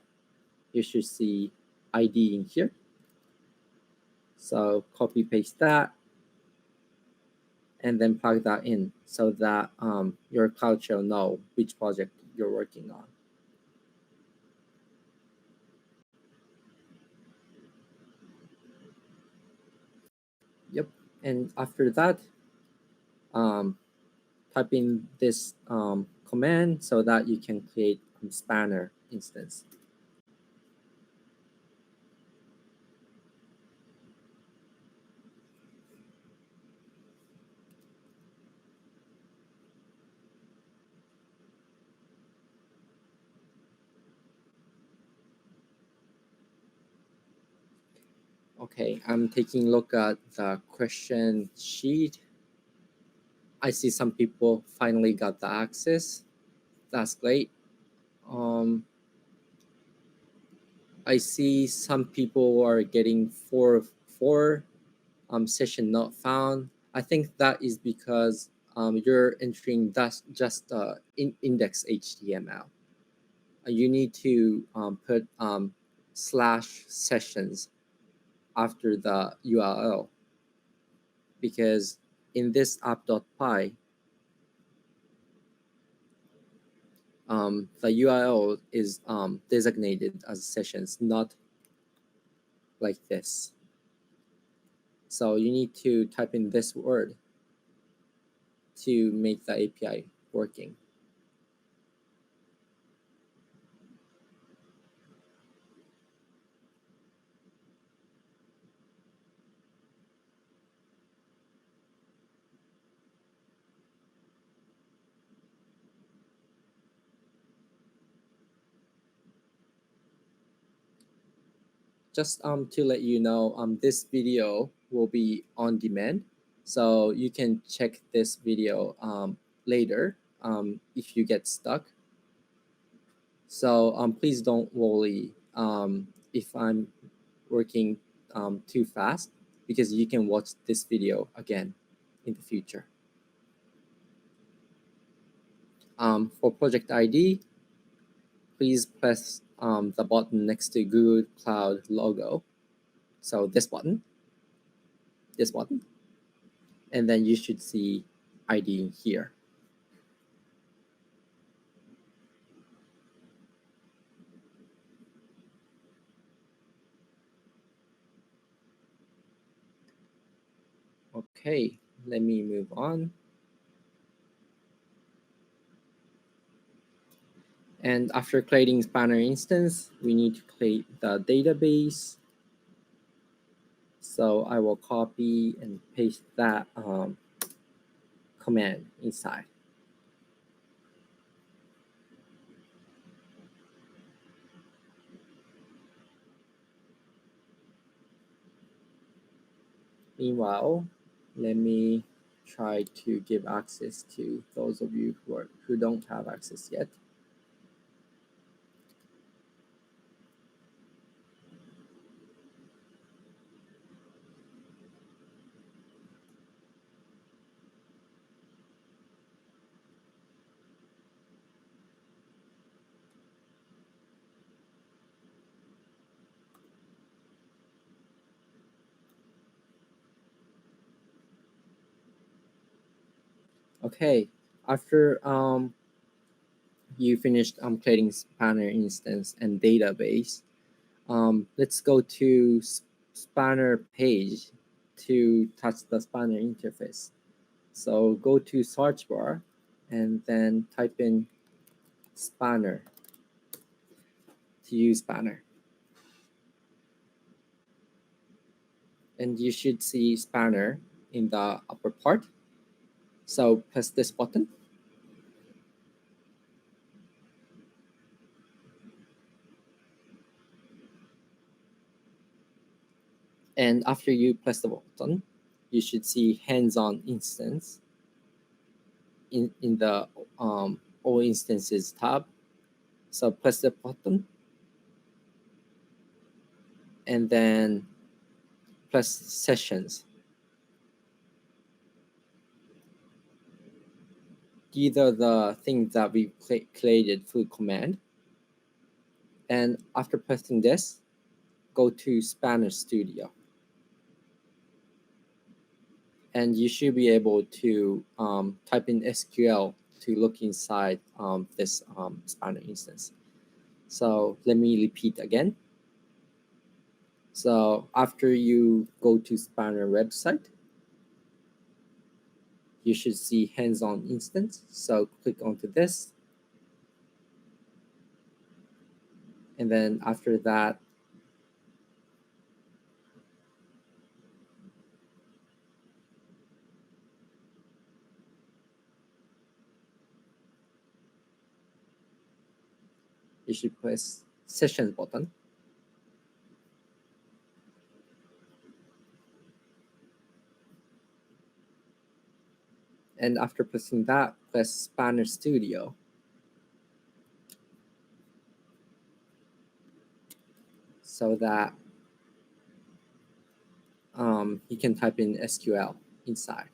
S2: you should see ID in here. So copy paste that and then plug that in so that your cloud shall know which project you're working on. Yep. And after that, type in this command so that you can create a spanner instance. Okay, I'm taking a look at the question sheet. I see some people finally got the access. That's great. I see some people are getting four session not found. I think that is because you're entering just index HTML. You need to put slash sessions after the URL, because in this app.py, the URL is designated as sessions, not like this. So you need to type in this word to make the API working. Just to let you know, this video will be on demand, so you can check this video later if you get stuck. So please don't worry if I'm working too fast, because you can watch this video again in the future. For project ID, please press the button next to Google Cloud logo. So this button, and then you should see ID here. Okay, let me move on. And after creating spanner instance, we need to create the database. So I will copy and paste that command inside. Meanwhile, let me try to give access to those of you who don't have access yet. Okay, after you finished creating spanner instance and database, let's go to spanner page to touch the spanner interface. So go to search bar and then type in spanner to use spanner. And you should see spanner in the upper part. So press this button. And after you press the button, you should see hands-on instance in the all instances tab. So press the button and then press sessions. These are the things that we created through command. And after pressing this, go to Spanner Studio. And you should be able to type in SQL to look inside this Spanner instance. So let me repeat again. So after you go to Spanner website, you should see hands-on instance. So click onto this. And then after that, you should press session button. And after pressing that, press Spanner Studio. So that you can type in SQL inside.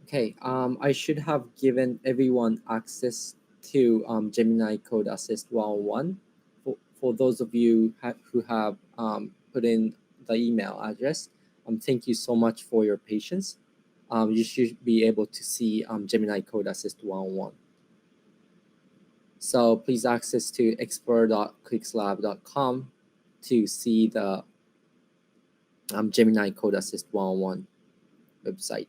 S2: Okay, I should have given everyone access to Gemini Code Assist 101. For those of you who have put in the email address, thank you so much for your patience. You should be able to see Gemini Code Assist 101. So please access to explorer.quixlab.com to see the Gemini Code Assist 101 website.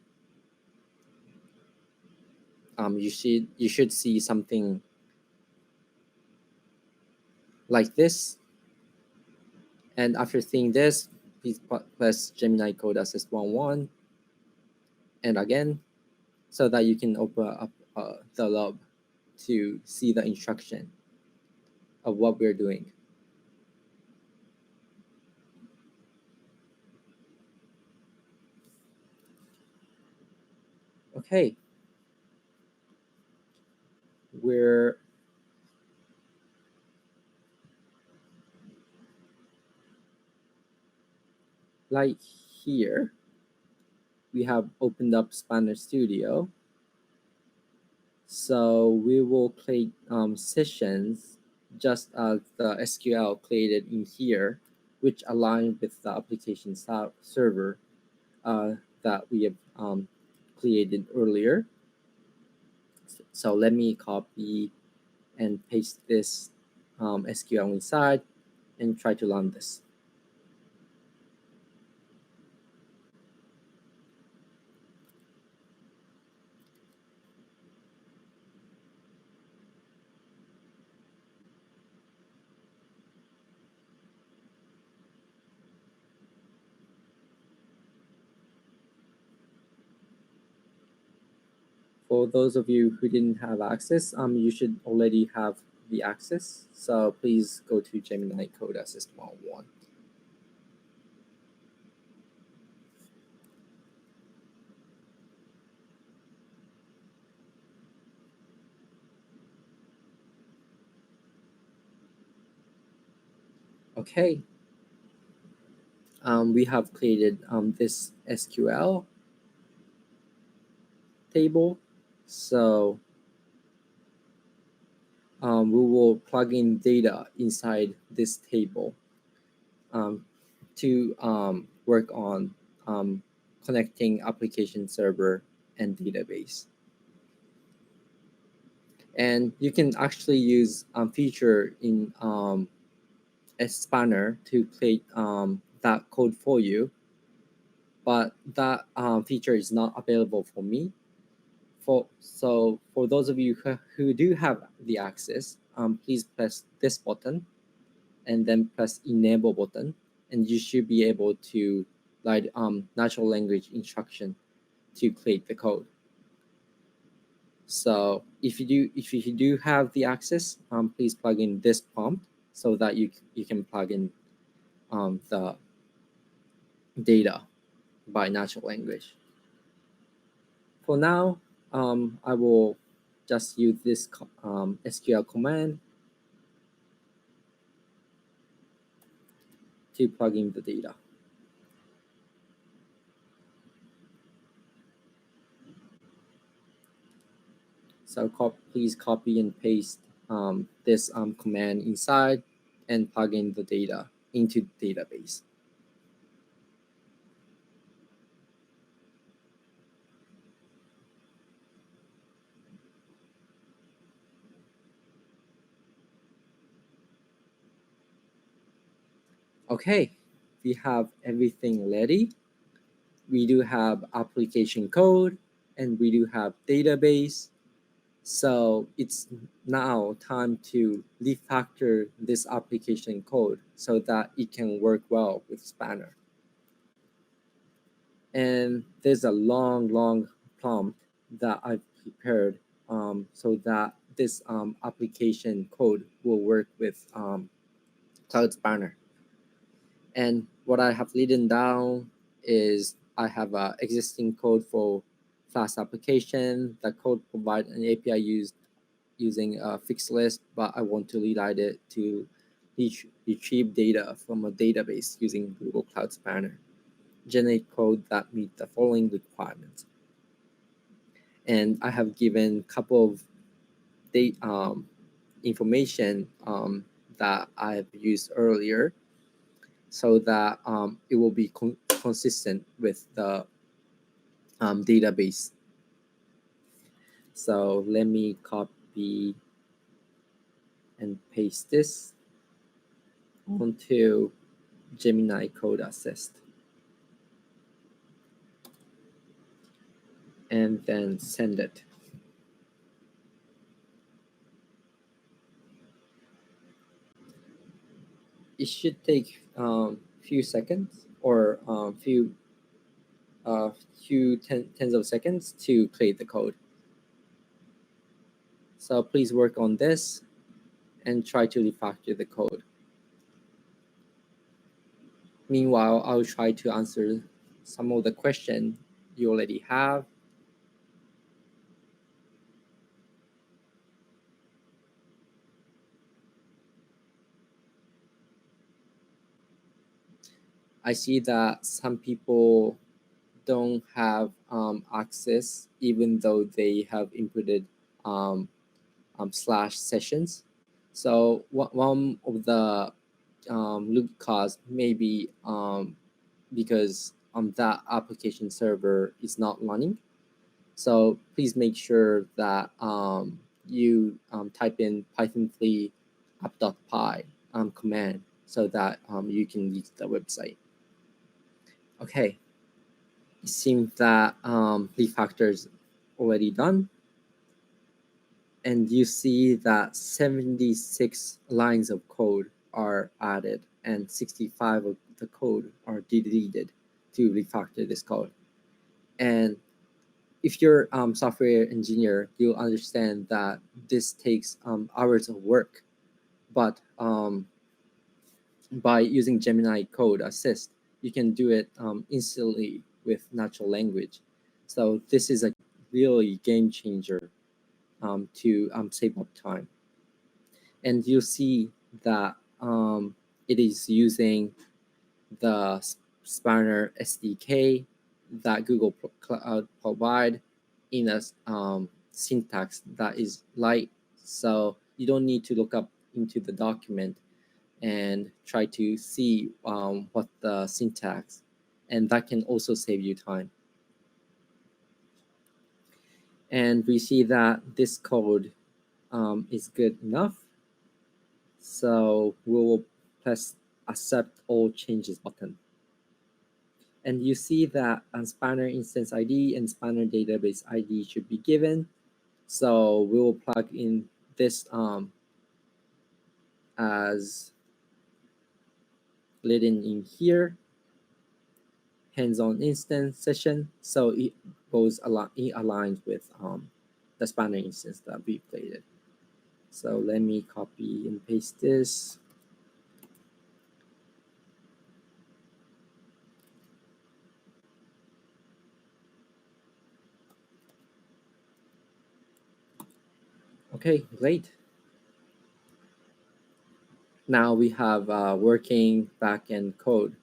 S2: You should see something like this. And after seeing this, please press Gemini Code Assist 101 and again, so that you can open up the log to see the instruction of what we're doing. Okay, we're like here. We have opened up Spanner Studio. So we will create sessions just as the SQL created in here, which align with the application server that we have created earlier. So let me copy and paste this SQL inside and try to run this. For those of you who didn't have access, you should already have the access. So please go to Gemini Code Assist 101. Okay, we have created this SQL table. So we will plug in data inside this table to work on connecting application server and database. And you can actually use feature in a spanner to create that code for you, but that feature is not available for me. So for those of you who do have the access, please press this button and then press enable button, and you should be able to write natural language instruction to create the code. So if you do have the access, please plug in this prompt so that you can plug in the data by natural language. For now, I will just use this SQL command to plug in the data. So please copy and paste this command inside and plug in the data into the database. Okay, we have everything ready. We do have application code and we do have database. So it's now time to refactor this application code so that it can work well with Spanner. And there's a long prompt that I've prepared so that this application code will work with Cloud Spanner. And what I have written down is I have an existing code for Fast application. The code provides an API using a fixed list, but I want to rewrite it to retrieve data from a database using Google Cloud Spanner. Generate code that meet the following requirements. And I have given a couple of information that I have used earlier so that it will be consistent with the database. So let me copy and paste this onto Gemini Code Assist. And then send it. It should take few seconds or few tens of seconds to create the code. So please work on this and try to refactor the code. Meanwhile, I'll try to answer some of the questions you already have. I see that some people don't have access even though they have inputted slash sessions. So one of the root cause may be because that application server is not running. So please make sure that you type in python3 app.py command so that you can reach the website. Okay, it seems that refactor is already done. And you see that 76 lines of code are added and 65 of the code are deleted to refactor this code. And if you're a software engineer, you'll understand that this takes hours of work. But by using Gemini Code Assist, you can do it instantly with natural language. So this is a really game changer to save up time. And you see that it is using the Spanner SDK that Google Cloud provide in a syntax that is light. So you don't need to look up into the document and try to see what the syntax, and that can also save you time. And we see that this code is good enough. So we will press accept all changes button. And you see that Spanner instance ID and Spanner database ID should be given. So we will plug in this as written in here, hands-on instance session. So it goes it aligns with the spanner instance that we created. So let me copy and paste this. Okay, great. Now we have working backend code.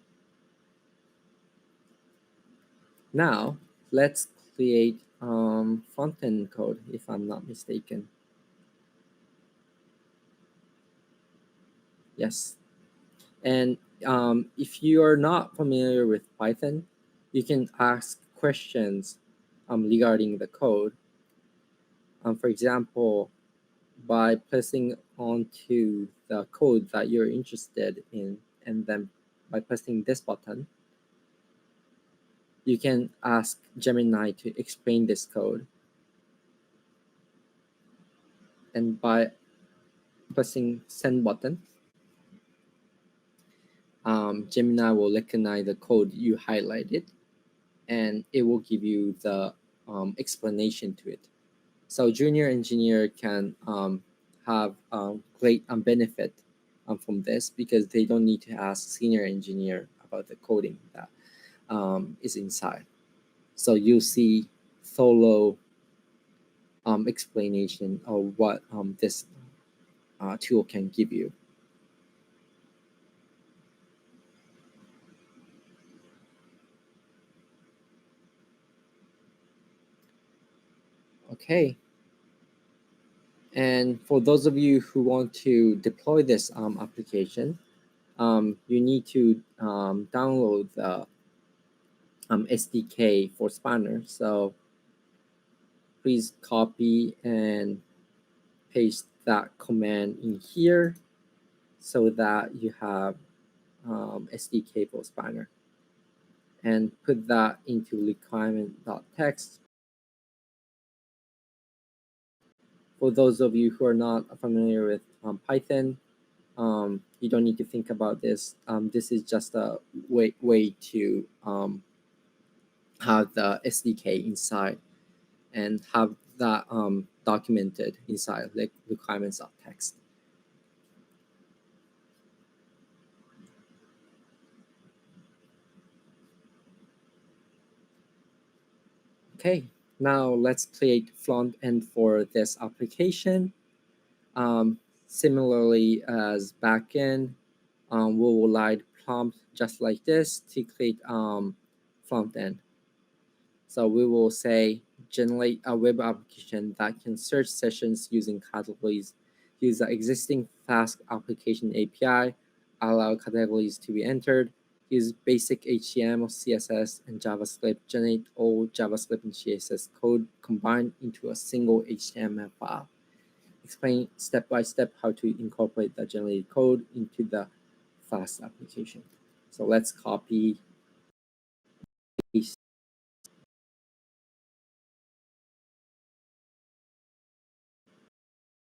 S2: Now let's create front-end code, if I'm not mistaken. Yes. And if you are not familiar with Python, you can ask questions regarding the code. For example, by pressing onto the code that you're interested in, and then by pressing this button, you can ask Gemini to explain this code. And by pressing send button, Gemini will recognize the code you highlighted, and it will give you the explanation to it. So junior engineer can have great benefit from this, because they don't need to ask senior engineer about the coding that is inside. So you'll see thorough explanation of what this tool can give you. Okay. And for those of you who want to deploy this application, you need to download the SDK for Spanner. So please copy and paste that command in here so that you have SDK for Spanner, and put that into requirement.txt. For those of you who are not familiar with Python, you don't need to think about this. This is just a way to have the SDK inside and have that documented inside like requirements.txt. Okay, now let's create front end for this application. Similarly as backend, we will write prompt just like this to create front end. So we will say generate a web application that can search sessions using categories, use the existing Fast application API, allow categories to be entered, use basic HTML, CSS, and JavaScript, generate all JavaScript and CSS code combined into a single HTML file. Explain step by step how to incorporate the generated code into the Fast application. So let's copy, paste.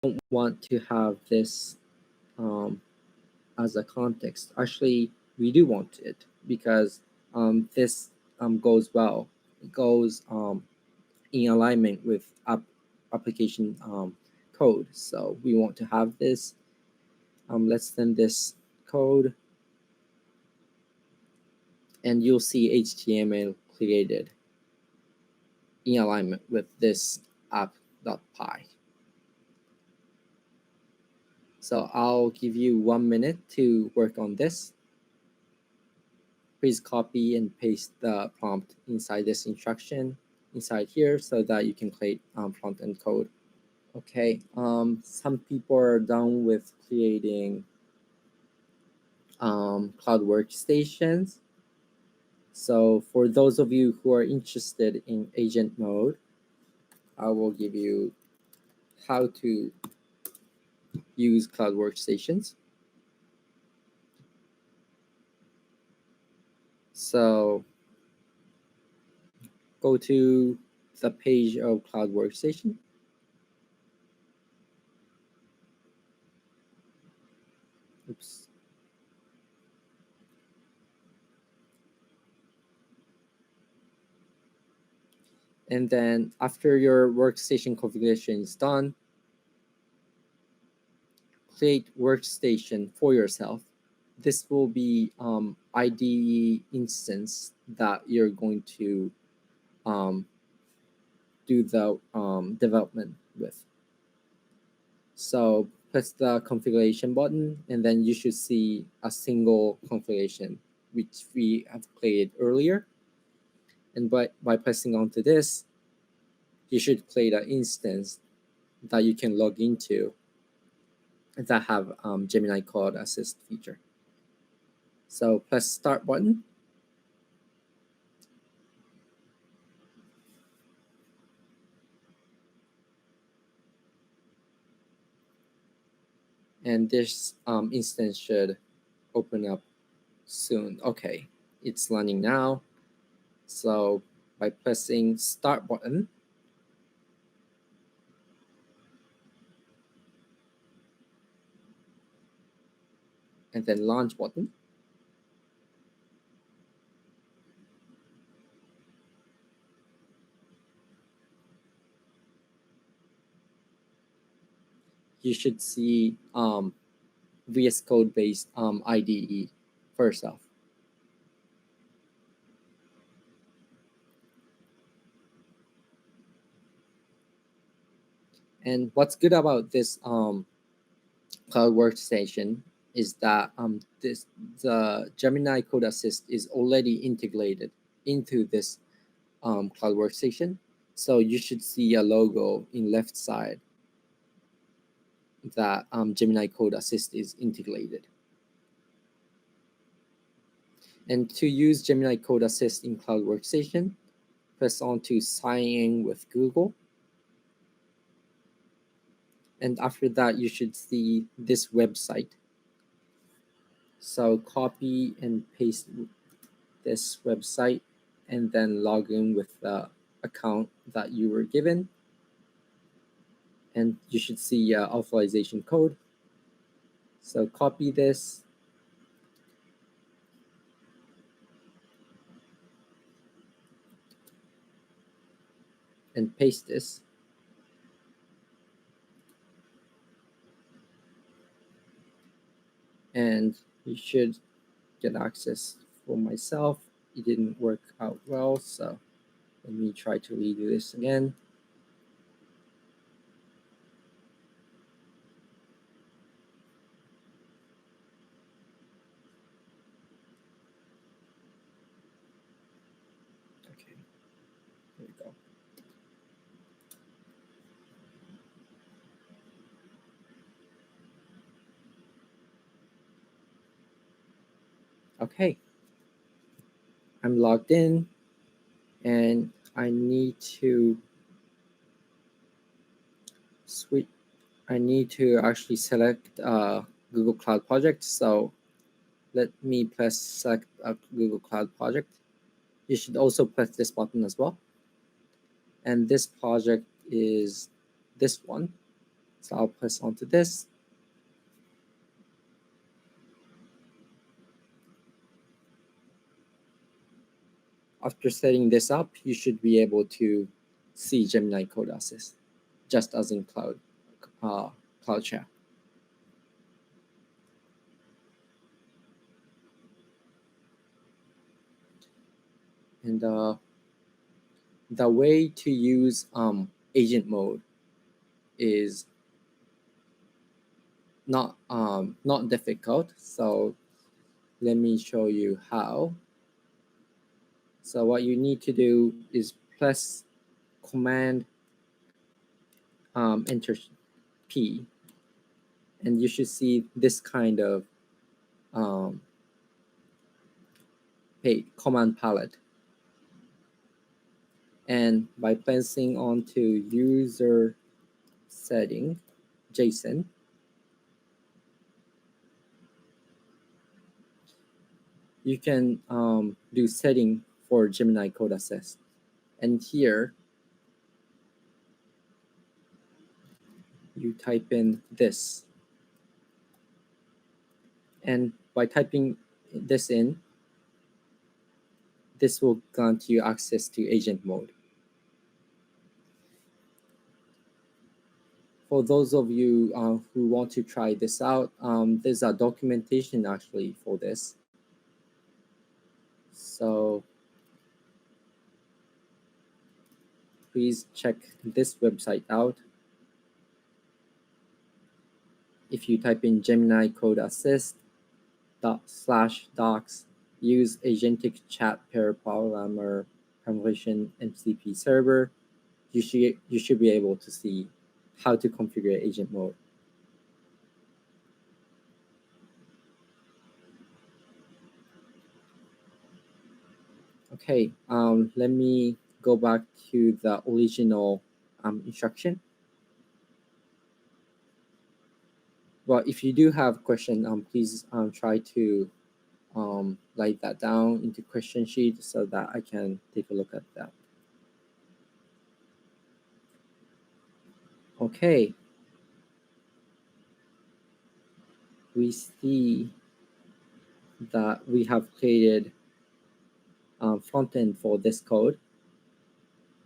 S2: Don't want to have this as a context. Actually, we do want it, because this goes well. It goes in alignment with application code. So we want to have this. Let's send this code, and you'll see HTML created in alignment with this app.py. So I'll give you 1 minute to work on this. Please copy and paste the prompt inside this instruction inside here so that you can create front-end code. Okay, some people are done with creating cloud workstations. So for those of you who are interested in agent mode, I will give you how to use cloud workstations. So go to the page of cloud workstation. Oops. And then after your workstation configuration is done, create workstation for yourself. This will be IDE instance that you're going to do the development with. So press the configuration button, and then you should see a single configuration, which we have created earlier. And by pressing onto this, you should create an instance that you can log into that have Gemini Code Assist feature. So press start button. And this instance should open up soon. Okay, it's running now. So by pressing start button, and then launch button, you should see VS Code based IDE first off. And what's good about this cloud workstation is that the Gemini Code Assist is already integrated into this cloud workstation. So you should see a logo in left side that Gemini Code Assist is integrated. And to use Gemini Code Assist in Cloud Workstation, press on to sign in with Google. And after that, you should see this website. So copy and paste this website and then log in with the account that you were given. And you should see authorization code. So copy this. And paste this. And you should get access for myself. It didn't work out well, so let me try to redo this again. Okay, here we go. Okay, I'm logged in, and I need to switch. I need to actually select Google Cloud Project. So let me press select a Google Cloud Project. You should also press this button as well. And this project is this one. So I'll press onto this. After setting this up, you should be able to see Gemini Code Assist, just as in Cloud Chat. And the way to use agent mode is not difficult. So let me show you how. So what you need to do is press Command Enter P, and you should see this kind of command palette. And by pressing onto user setting JSON, you can do setting for Gemini Code Assist. And here, you type in this. And by typing this in, this will grant you access to agent mode. For those of you who want to try this out, there's a documentation actually for this. So please check this website out. If you type in Gemini Code Assist /docs, use agentic chat pair programmer conversion MCP server, you should be able to see how to configure agent mode. Okay, let me go back to the original instruction. Well, if you do have a question, please try to write that down into question sheet so that I can take a look at that. Okay. We see that we have created front end for this code,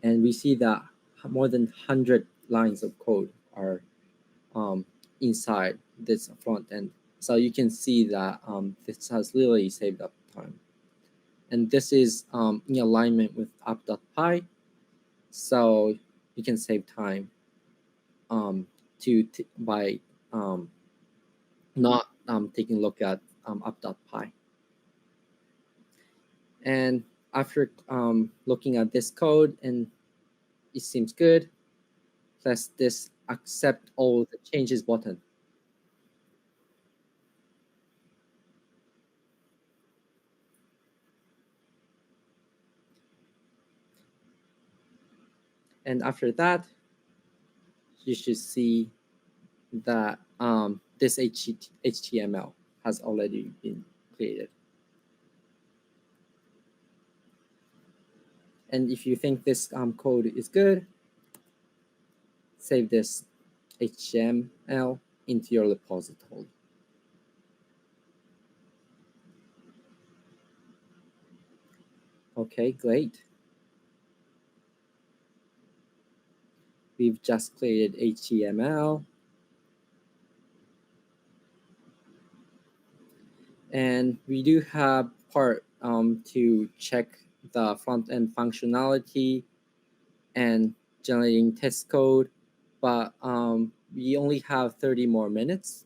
S2: and we see that more than 100 lines of code are inside this front end. So you can see that this has literally saved up time. And this is in alignment with app.py, so you can save time by not taking a look at app.py. And after looking at this code and it seems good, press this accept all the changes button. And after that, you should see that this HTML has already been created. And if you think this code is good, save this HTML into your repository. Okay, great. We've just created HTML. And we do have part to check the front-end functionality and generating test code, but we only have 30 more minutes,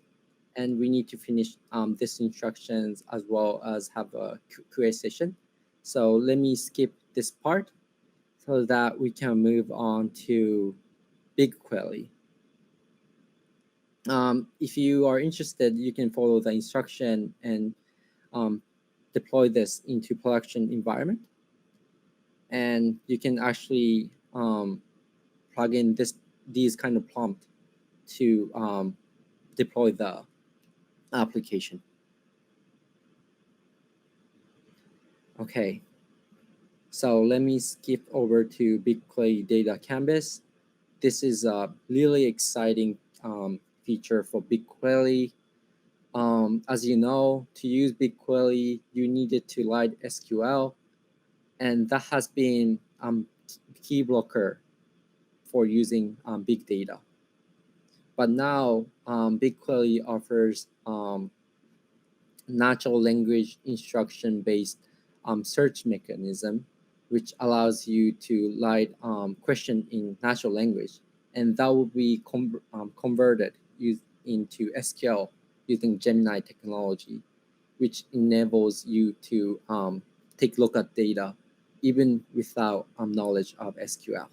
S2: and we need to finish this instructions as well as have a QA session. So let me skip this part so that we can move on to BigQuery. If you are interested, you can follow the instruction and deploy this into production environment. And you can actually plug in these kind of prompt to deploy the application. Okay, so let me skip over to BigQuery Data Canvas. This is a really exciting feature for BigQuery. As you know, to use BigQuery, you needed to write SQL, and that has been key blocker for using big data. But now BigQuery offers natural language instruction-based search mechanism, which allows you to write question in natural language, and that will be converted into SQL using Gemini technology, which enables you to take a look at data even without knowledge of SQL.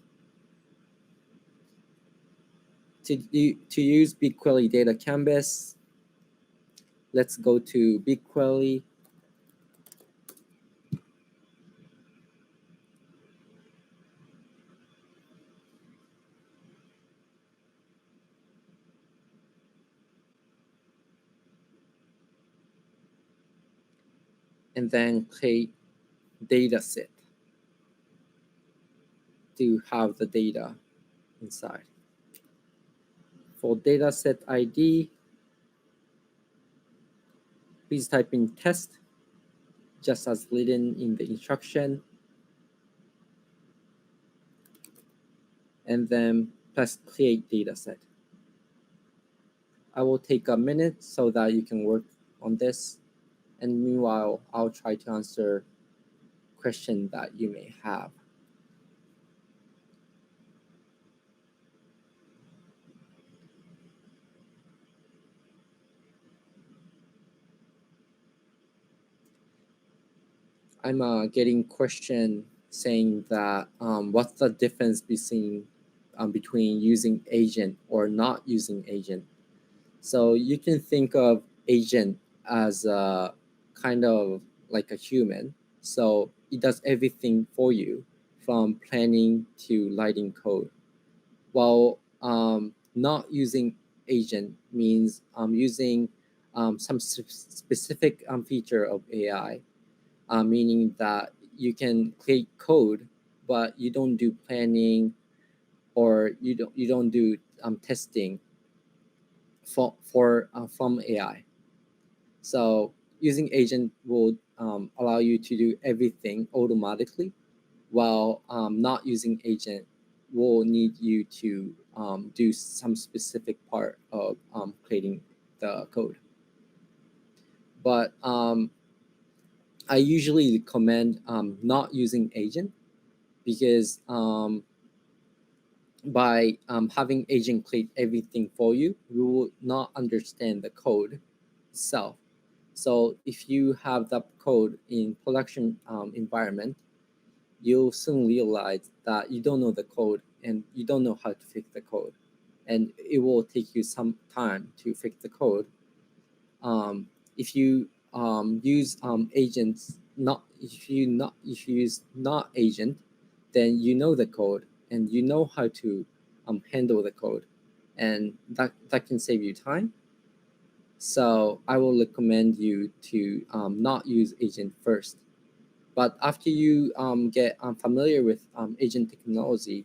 S2: To use BigQuery Data Canvas, let's go to BigQuery. And then create data set to have the data inside. For dataset ID, please type in test, just as written in the instruction, and then press create dataset. I will take a minute so that you can work on this. And meanwhile, I'll try to answer questions that you may have. I'm getting question saying that what's the difference between using agent or not using agent? So you can think of agent as a kind of like a human. So it does everything for you, from planning to writing code. While not using agent means using some specific feature of AI, meaning that you can create code, but you don't do planning, or you don't do testing from AI. So using agent will allow you to do everything automatically, while not using agent will need you to do some specific part of creating the code. But I usually recommend not using agent, because by having agent create everything for you, you will not understand the code itself. So if you have that code in production environment, you'll soon realize that you don't know the code and you don't know how to fix the code, and it will take you some time to fix the code. If you use agents, not if you not if you use not agent, then you know the code and you know how to handle the code, and that can save you time. So I will recommend you to not use agent first. But after you get familiar with agent technology,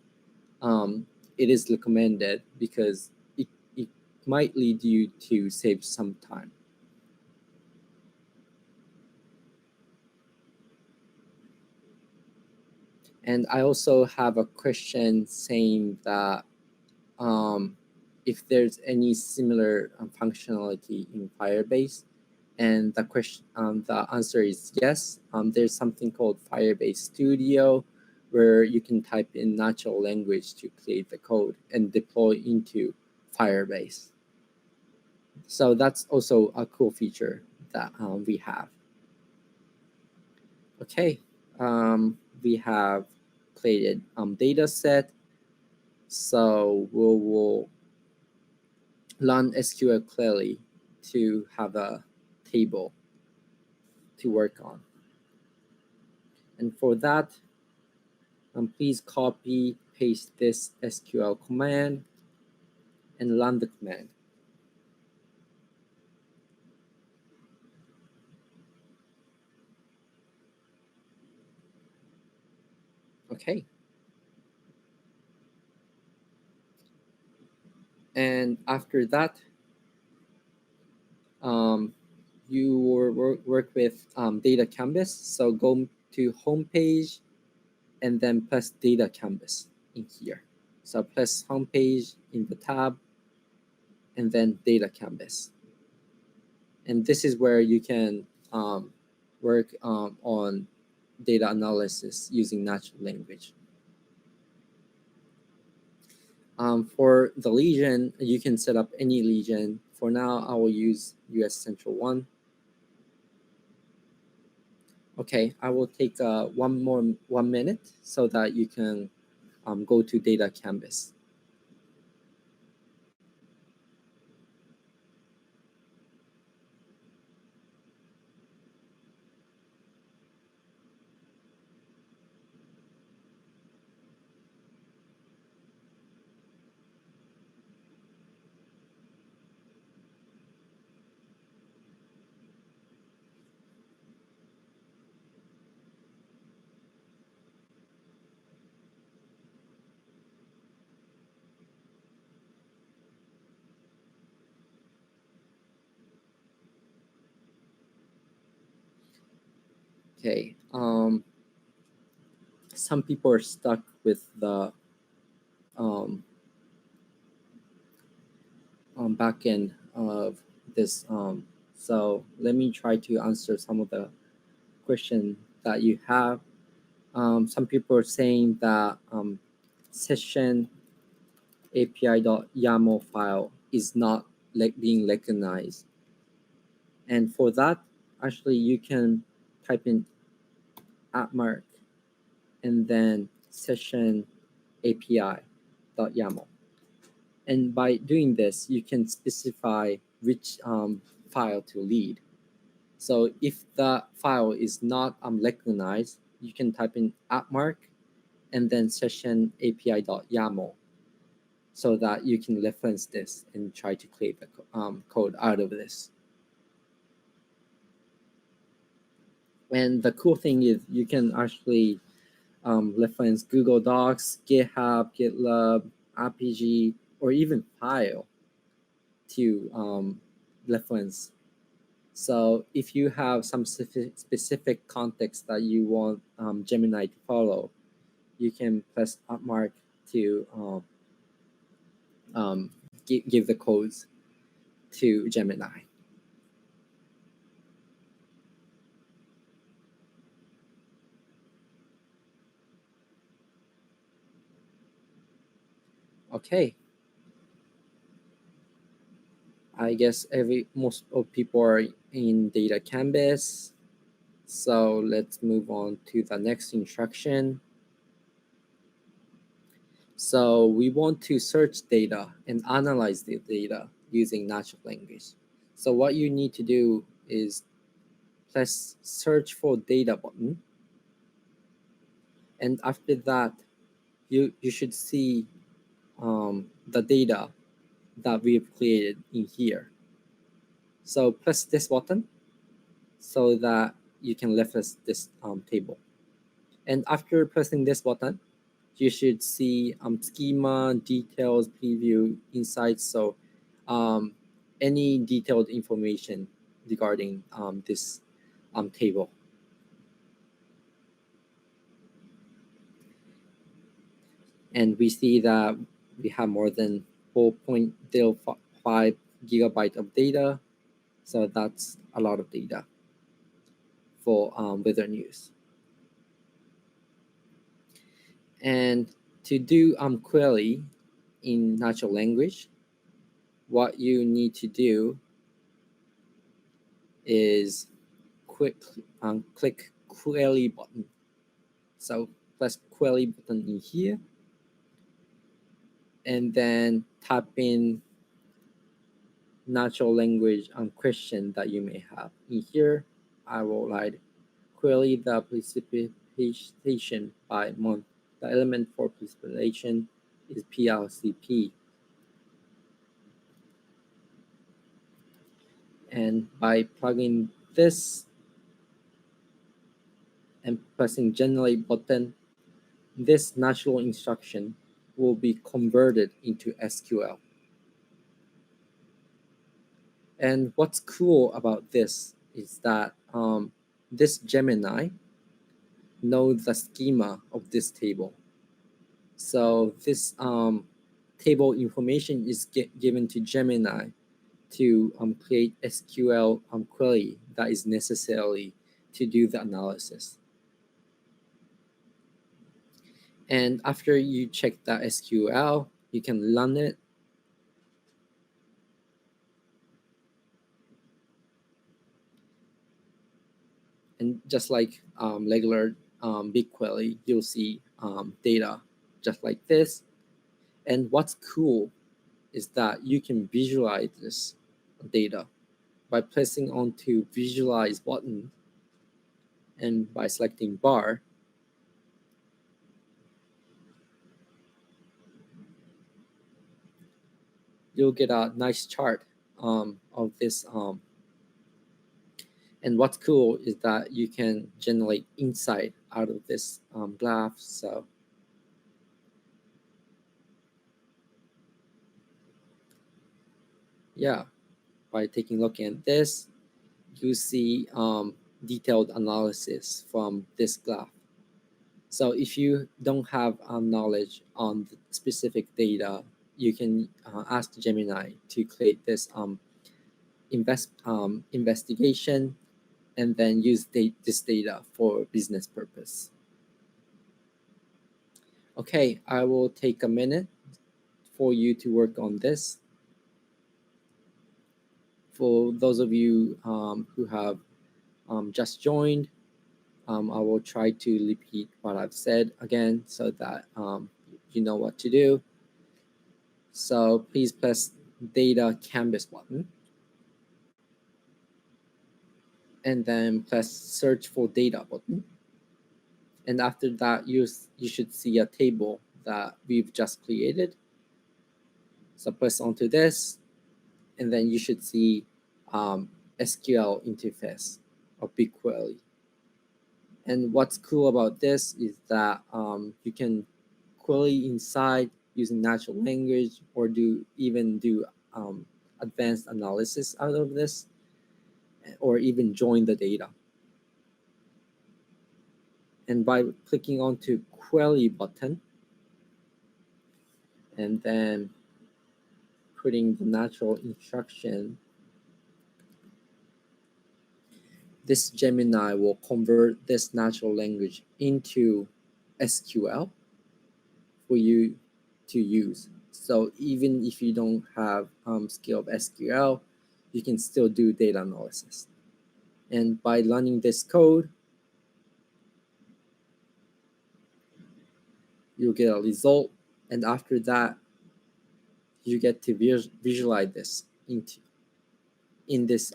S2: it is recommended, because it might lead you to save some time. And I also have a question saying that if there's any similar functionality in Firebase, and the answer is yes. There's something called Firebase Studio, where you can type in natural language to create the code and deploy into Firebase. So that's also a cool feature that we have. Okay, we have created data set. So we'll learn SQL clearly to have a table to work on. And for that, please copy, paste this SQL command and run the command. Okay. And after that, you will work with data canvas. So go to home page and then press data canvas in here. So press home page in the tab and then data canvas. And this is where you can work on data analysis using natural language. For the region, you can set up any region. For now, I will use US Central 1. Okay, I will take 1 minute so that you can go to data canvas. Okay, some people are stuck with the backend of this. So let me try to answer some of the question that you have. Some people are saying that session API.yaml file is not being recognized. And for that, actually, you can type in @mark and then session API.yaml. And by doing this, you can specify which file to read. So if the file is not recognized, you can type in @mark and then session API.yaml so that you can reference this and try to create the code out of this. And the cool thing is you can actually reference Google Docs, GitHub, GitLab, RPG, or even file to reference. So if you have some specific context that you want Gemini to follow, you can press @mark to give the codes to Gemini. Okay. I guess most of people are in data canvas. So let's move on to the next instruction. So we want to search data and analyze the data using natural language. So what you need to do is press search for data button. And after that, you should see the data that we've created in here. So press this button so that you can reference this table. And after pressing this button, you should see schema, details, preview, insights. So any detailed information regarding this table. And we see that we have more than 4.05 gigabyte of data. So that's a lot of data for weather news. And to do query in natural language, what you need to do is click query button. So press query button in here and then type in natural language question that you may have. In here, I will write query the precipitation by month. The element for precipitation is PLCP. And by plugging this and pressing generate button, this natural instruction will be converted into SQL. And what's cool about this is that this Gemini knows the schema of this table. So this table information is given to Gemini to create SQL query that is necessary to do the analysis. And after you check the SQL, you can run it. And just like regular BigQuery, you'll see data just like this. And what's cool is that you can visualize this data by pressing onto visualize button and by selecting bar. You'll get a nice chart of this. And what's cool is that you can generate insight out of this graph. So yeah, by taking a look at this, you see detailed analysis from this graph. So if you don't have knowledge on the specific data, you can ask Gemini to create this investigation, and then use this data for business purpose. Okay, I will take a minute for you to work on this. For those of you who have just joined, I will try to repeat what I've said again so that you know what to do. So please press Data Canvas button, and then press Search for Data button. And after that, you should see a table that we've just created. So press onto this, and then you should see SQL interface or BigQuery. And what's cool about this is that you can query inside using natural language or even do advanced analysis out of this, or even join the data. And by clicking onto Query button and then putting the natural instruction, this Gemini will convert this natural language into SQL for you to use. So even if you don't have skill of SQL, you can still do data analysis. And by running this code, you'll get a result. And after that, you get to visualize this in this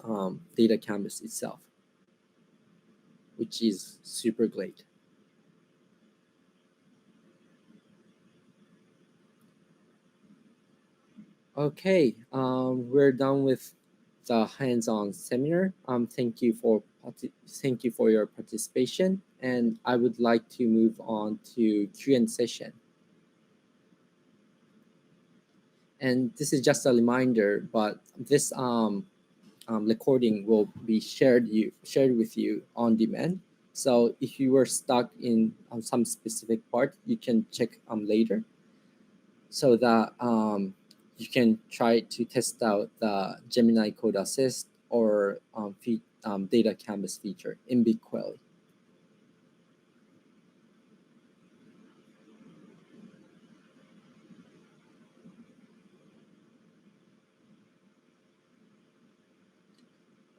S2: data canvas itself, which is super great. Okay, we're done with the hands-on seminar. Thank you for your participation, and I would like to move on to Q&A session. And this is just a reminder, but this recording will be shared with you on demand. So if you were stuck in some specific part, you can check later, so that you can try to test out the Gemini Code Assist or Data Canvas feature in BigQuery.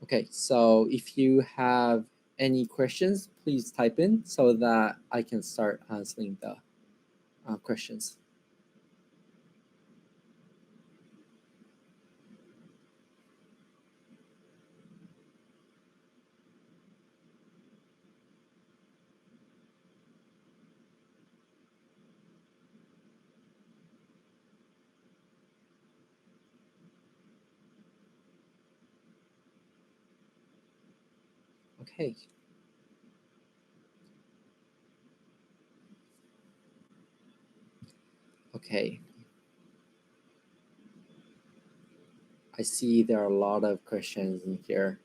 S2: Okay, so if you have any questions, please type in so that I can start answering the questions. Okay. Okay. I see there are a lot of questions in here.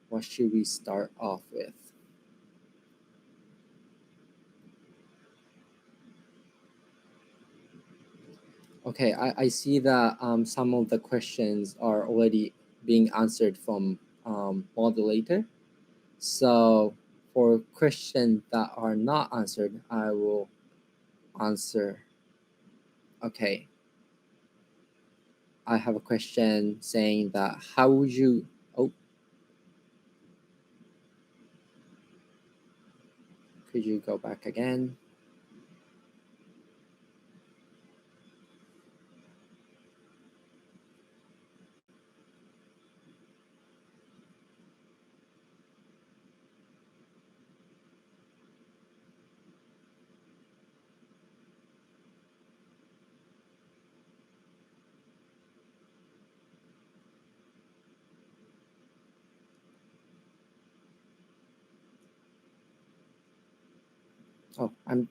S2: What should we start off with? Okay, I see that some of the questions are already being answered from moderator. So for questions that are not answered, I will answer. Okay. I have a question saying that how would you, could you go back again? Oh, I'm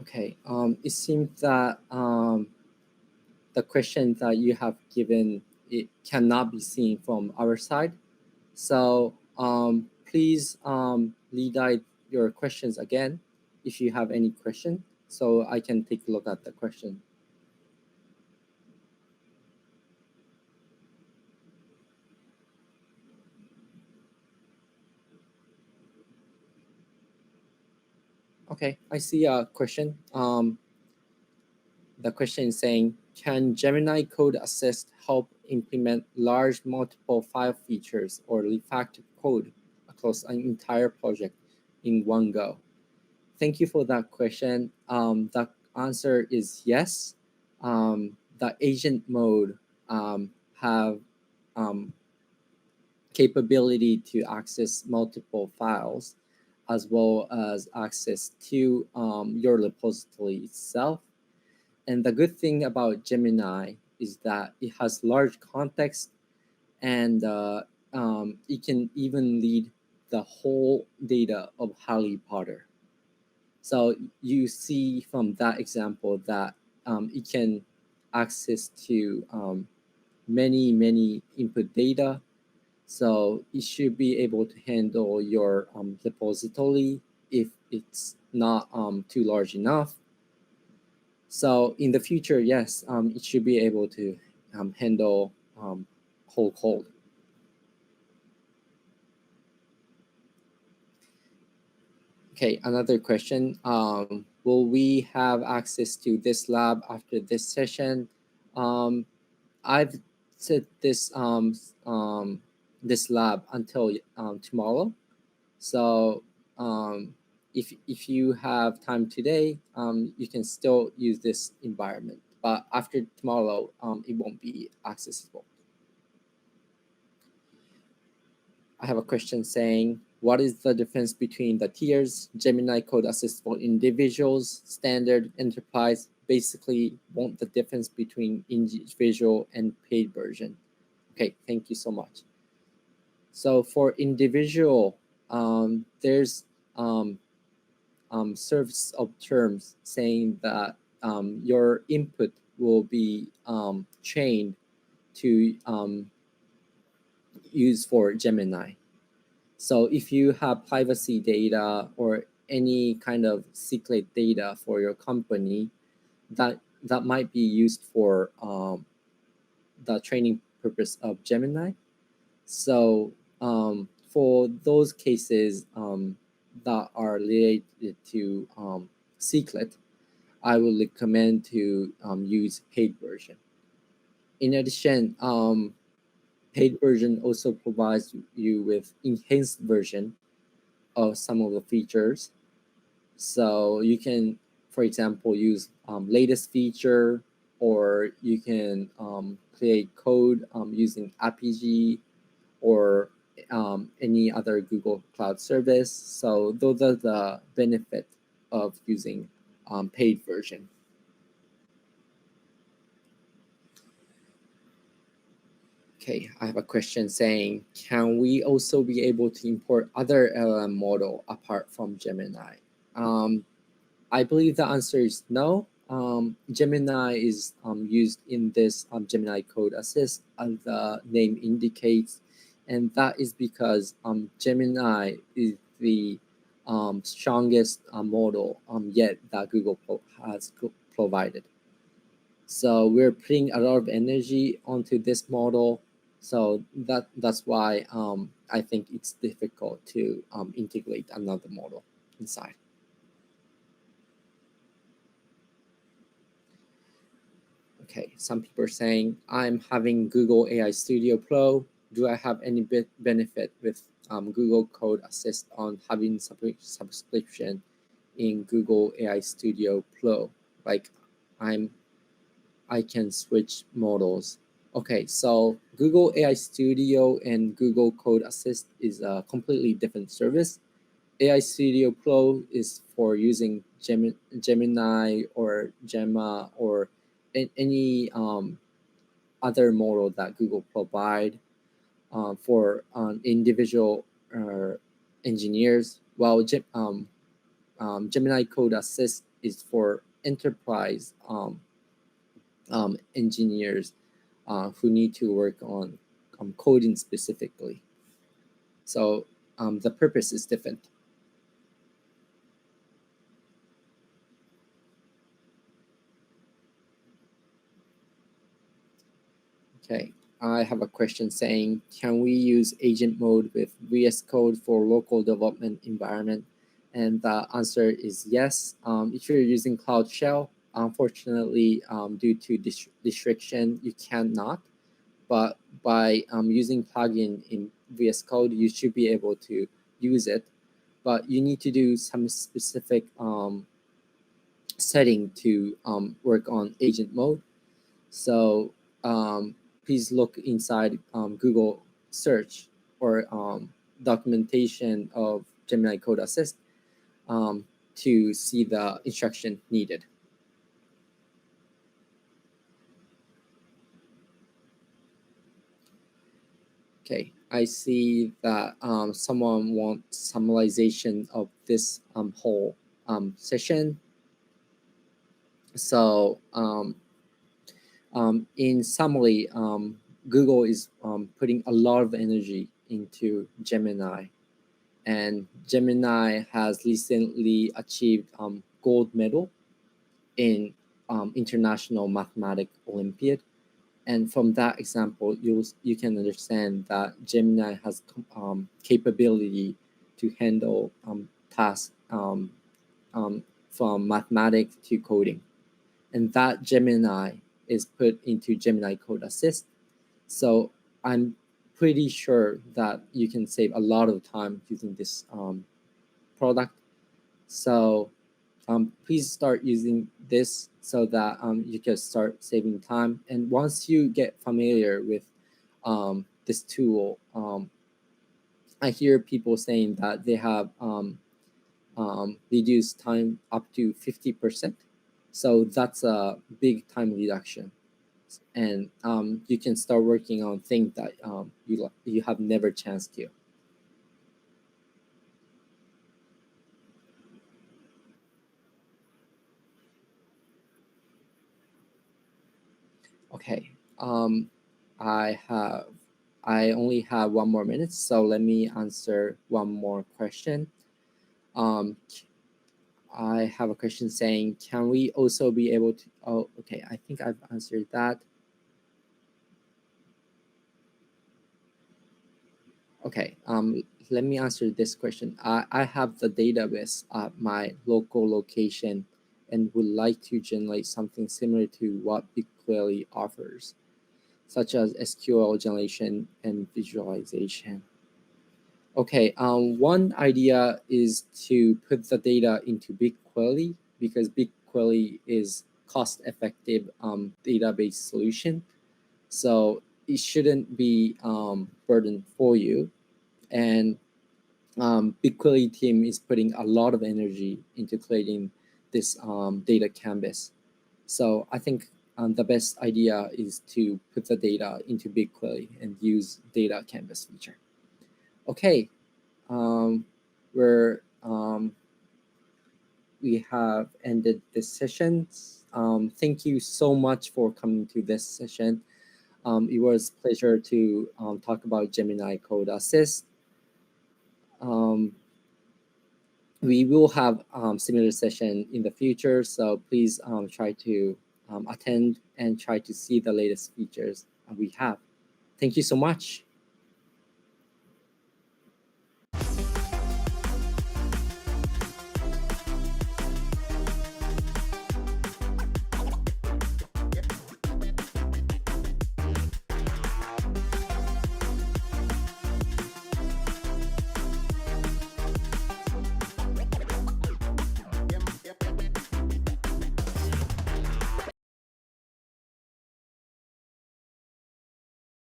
S2: okay. It seems that the question that you have given, it cannot be seen from our side. So please lead out your questions again if you have any question, so I can take a look at the question. Okay, I see a question. The question is saying, can Gemini Code Assist help implement large multiple file features or refactor code across an entire project in one go? Thank you for that question. The answer is yes. The agent mode have capability to access multiple files as well as access to your repository itself. And the good thing about Gemini is that it has large context, and it can even read the whole data of Harry Potter. So you see from that example that it can access to many input data. So it should be able to handle your repository if it's not too large enough. So in the future, yes, it should be able to handle whole code. Okay, another question. Will we have access to this lab after this session? I've set this lab until tomorrow. So if you have time today, you can still use this environment. But after tomorrow, it won't be accessible. I have a question saying, what is the difference between the tiers? Gemini Code Assist for individuals, standard, enterprise. Basically, want the difference between individual and paid version. Okay, thank you so much. So for individual, there's service of terms saying that your input will be chained to use for Gemini. So if you have privacy data or any kind of secret data for your company, that might be used for the training purpose of Gemini. So for those cases that are related to secret, I would recommend to use paid version. In addition, paid version also provides you with enhanced version of some of the features. So you can, for example, use latest feature, or you can create code using APG or any other Google Cloud service. So those are the benefit of using paid version. Okay, I have a question saying, can we also be able to import other LLM model apart from Gemini? I believe the answer is no. Gemini is used in this Gemini Code Assist, as the name indicates, and that is because Gemini is the strongest model yet that Google has provided. So we're putting a lot of energy onto this model. So that's why I think it's difficult to integrate another model inside. Okay, some people are saying, I'm having Google AI Studio Pro. Do I have any benefit with Google Code Assist on having subscription in Google AI Studio Pro? Like I can switch models. Okay, so Google AI Studio and Google Code Assist is a completely different service. AI Studio Pro is for using Gemini or Gemma or any other model that Google provide for individual engineers, while Gemini Code Assist is for enterprise engineers who need to work on coding specifically. So the purpose is different. Okay, I have a question saying, can we use agent mode with VS Code for local development environment? And the answer is yes. If you're using Cloud Shell, unfortunately, due to restriction, you cannot. But by using plugin in VS Code, you should be able to use it. But you need to do some specific setting to work on agent mode. So please look inside Google search or documentation of Gemini Code Assist to see the instruction needed. Okay, I see that someone wants summarization of this whole session. So in summary, Google is putting a lot of energy into Gemini, and Gemini has recently achieved gold medal in International Mathematics Olympiad. And from that example, you can understand that Gemini has capability to handle tasks from mathematics to coding. And that Gemini is put into Gemini Code Assist. So I'm pretty sure that you can save a lot of time using this product. So please start using this so that you can start saving time. And once you get familiar with this tool, I hear people saying that they have reduced time up to 50%. So that's a big time reduction. And you can start working on things that you have never chance to. Okay, I only have 1 more minute, so let me answer one more question. I have a question saying, can we also be able to, oh, okay, I think I've answered that. Okay, let me answer this question. I have the database at my local location and would like to generate something similar to what BigQuery offers, such as SQL generation and visualization. Okay, one idea is to put the data into BigQuery because BigQuery is cost-effective database solution. So it shouldn't be burden for you. And BigQuery team is putting a lot of energy into creating this data canvas. So I think the best idea is to put the data into BigQuery and use data canvas feature. Okay, we have ended this session. Thank you so much for coming to this session. It was a pleasure to talk about Gemini Code Assist. We will have similar session in the future, so please try to attend and try to see the latest features we have. Thank you so much.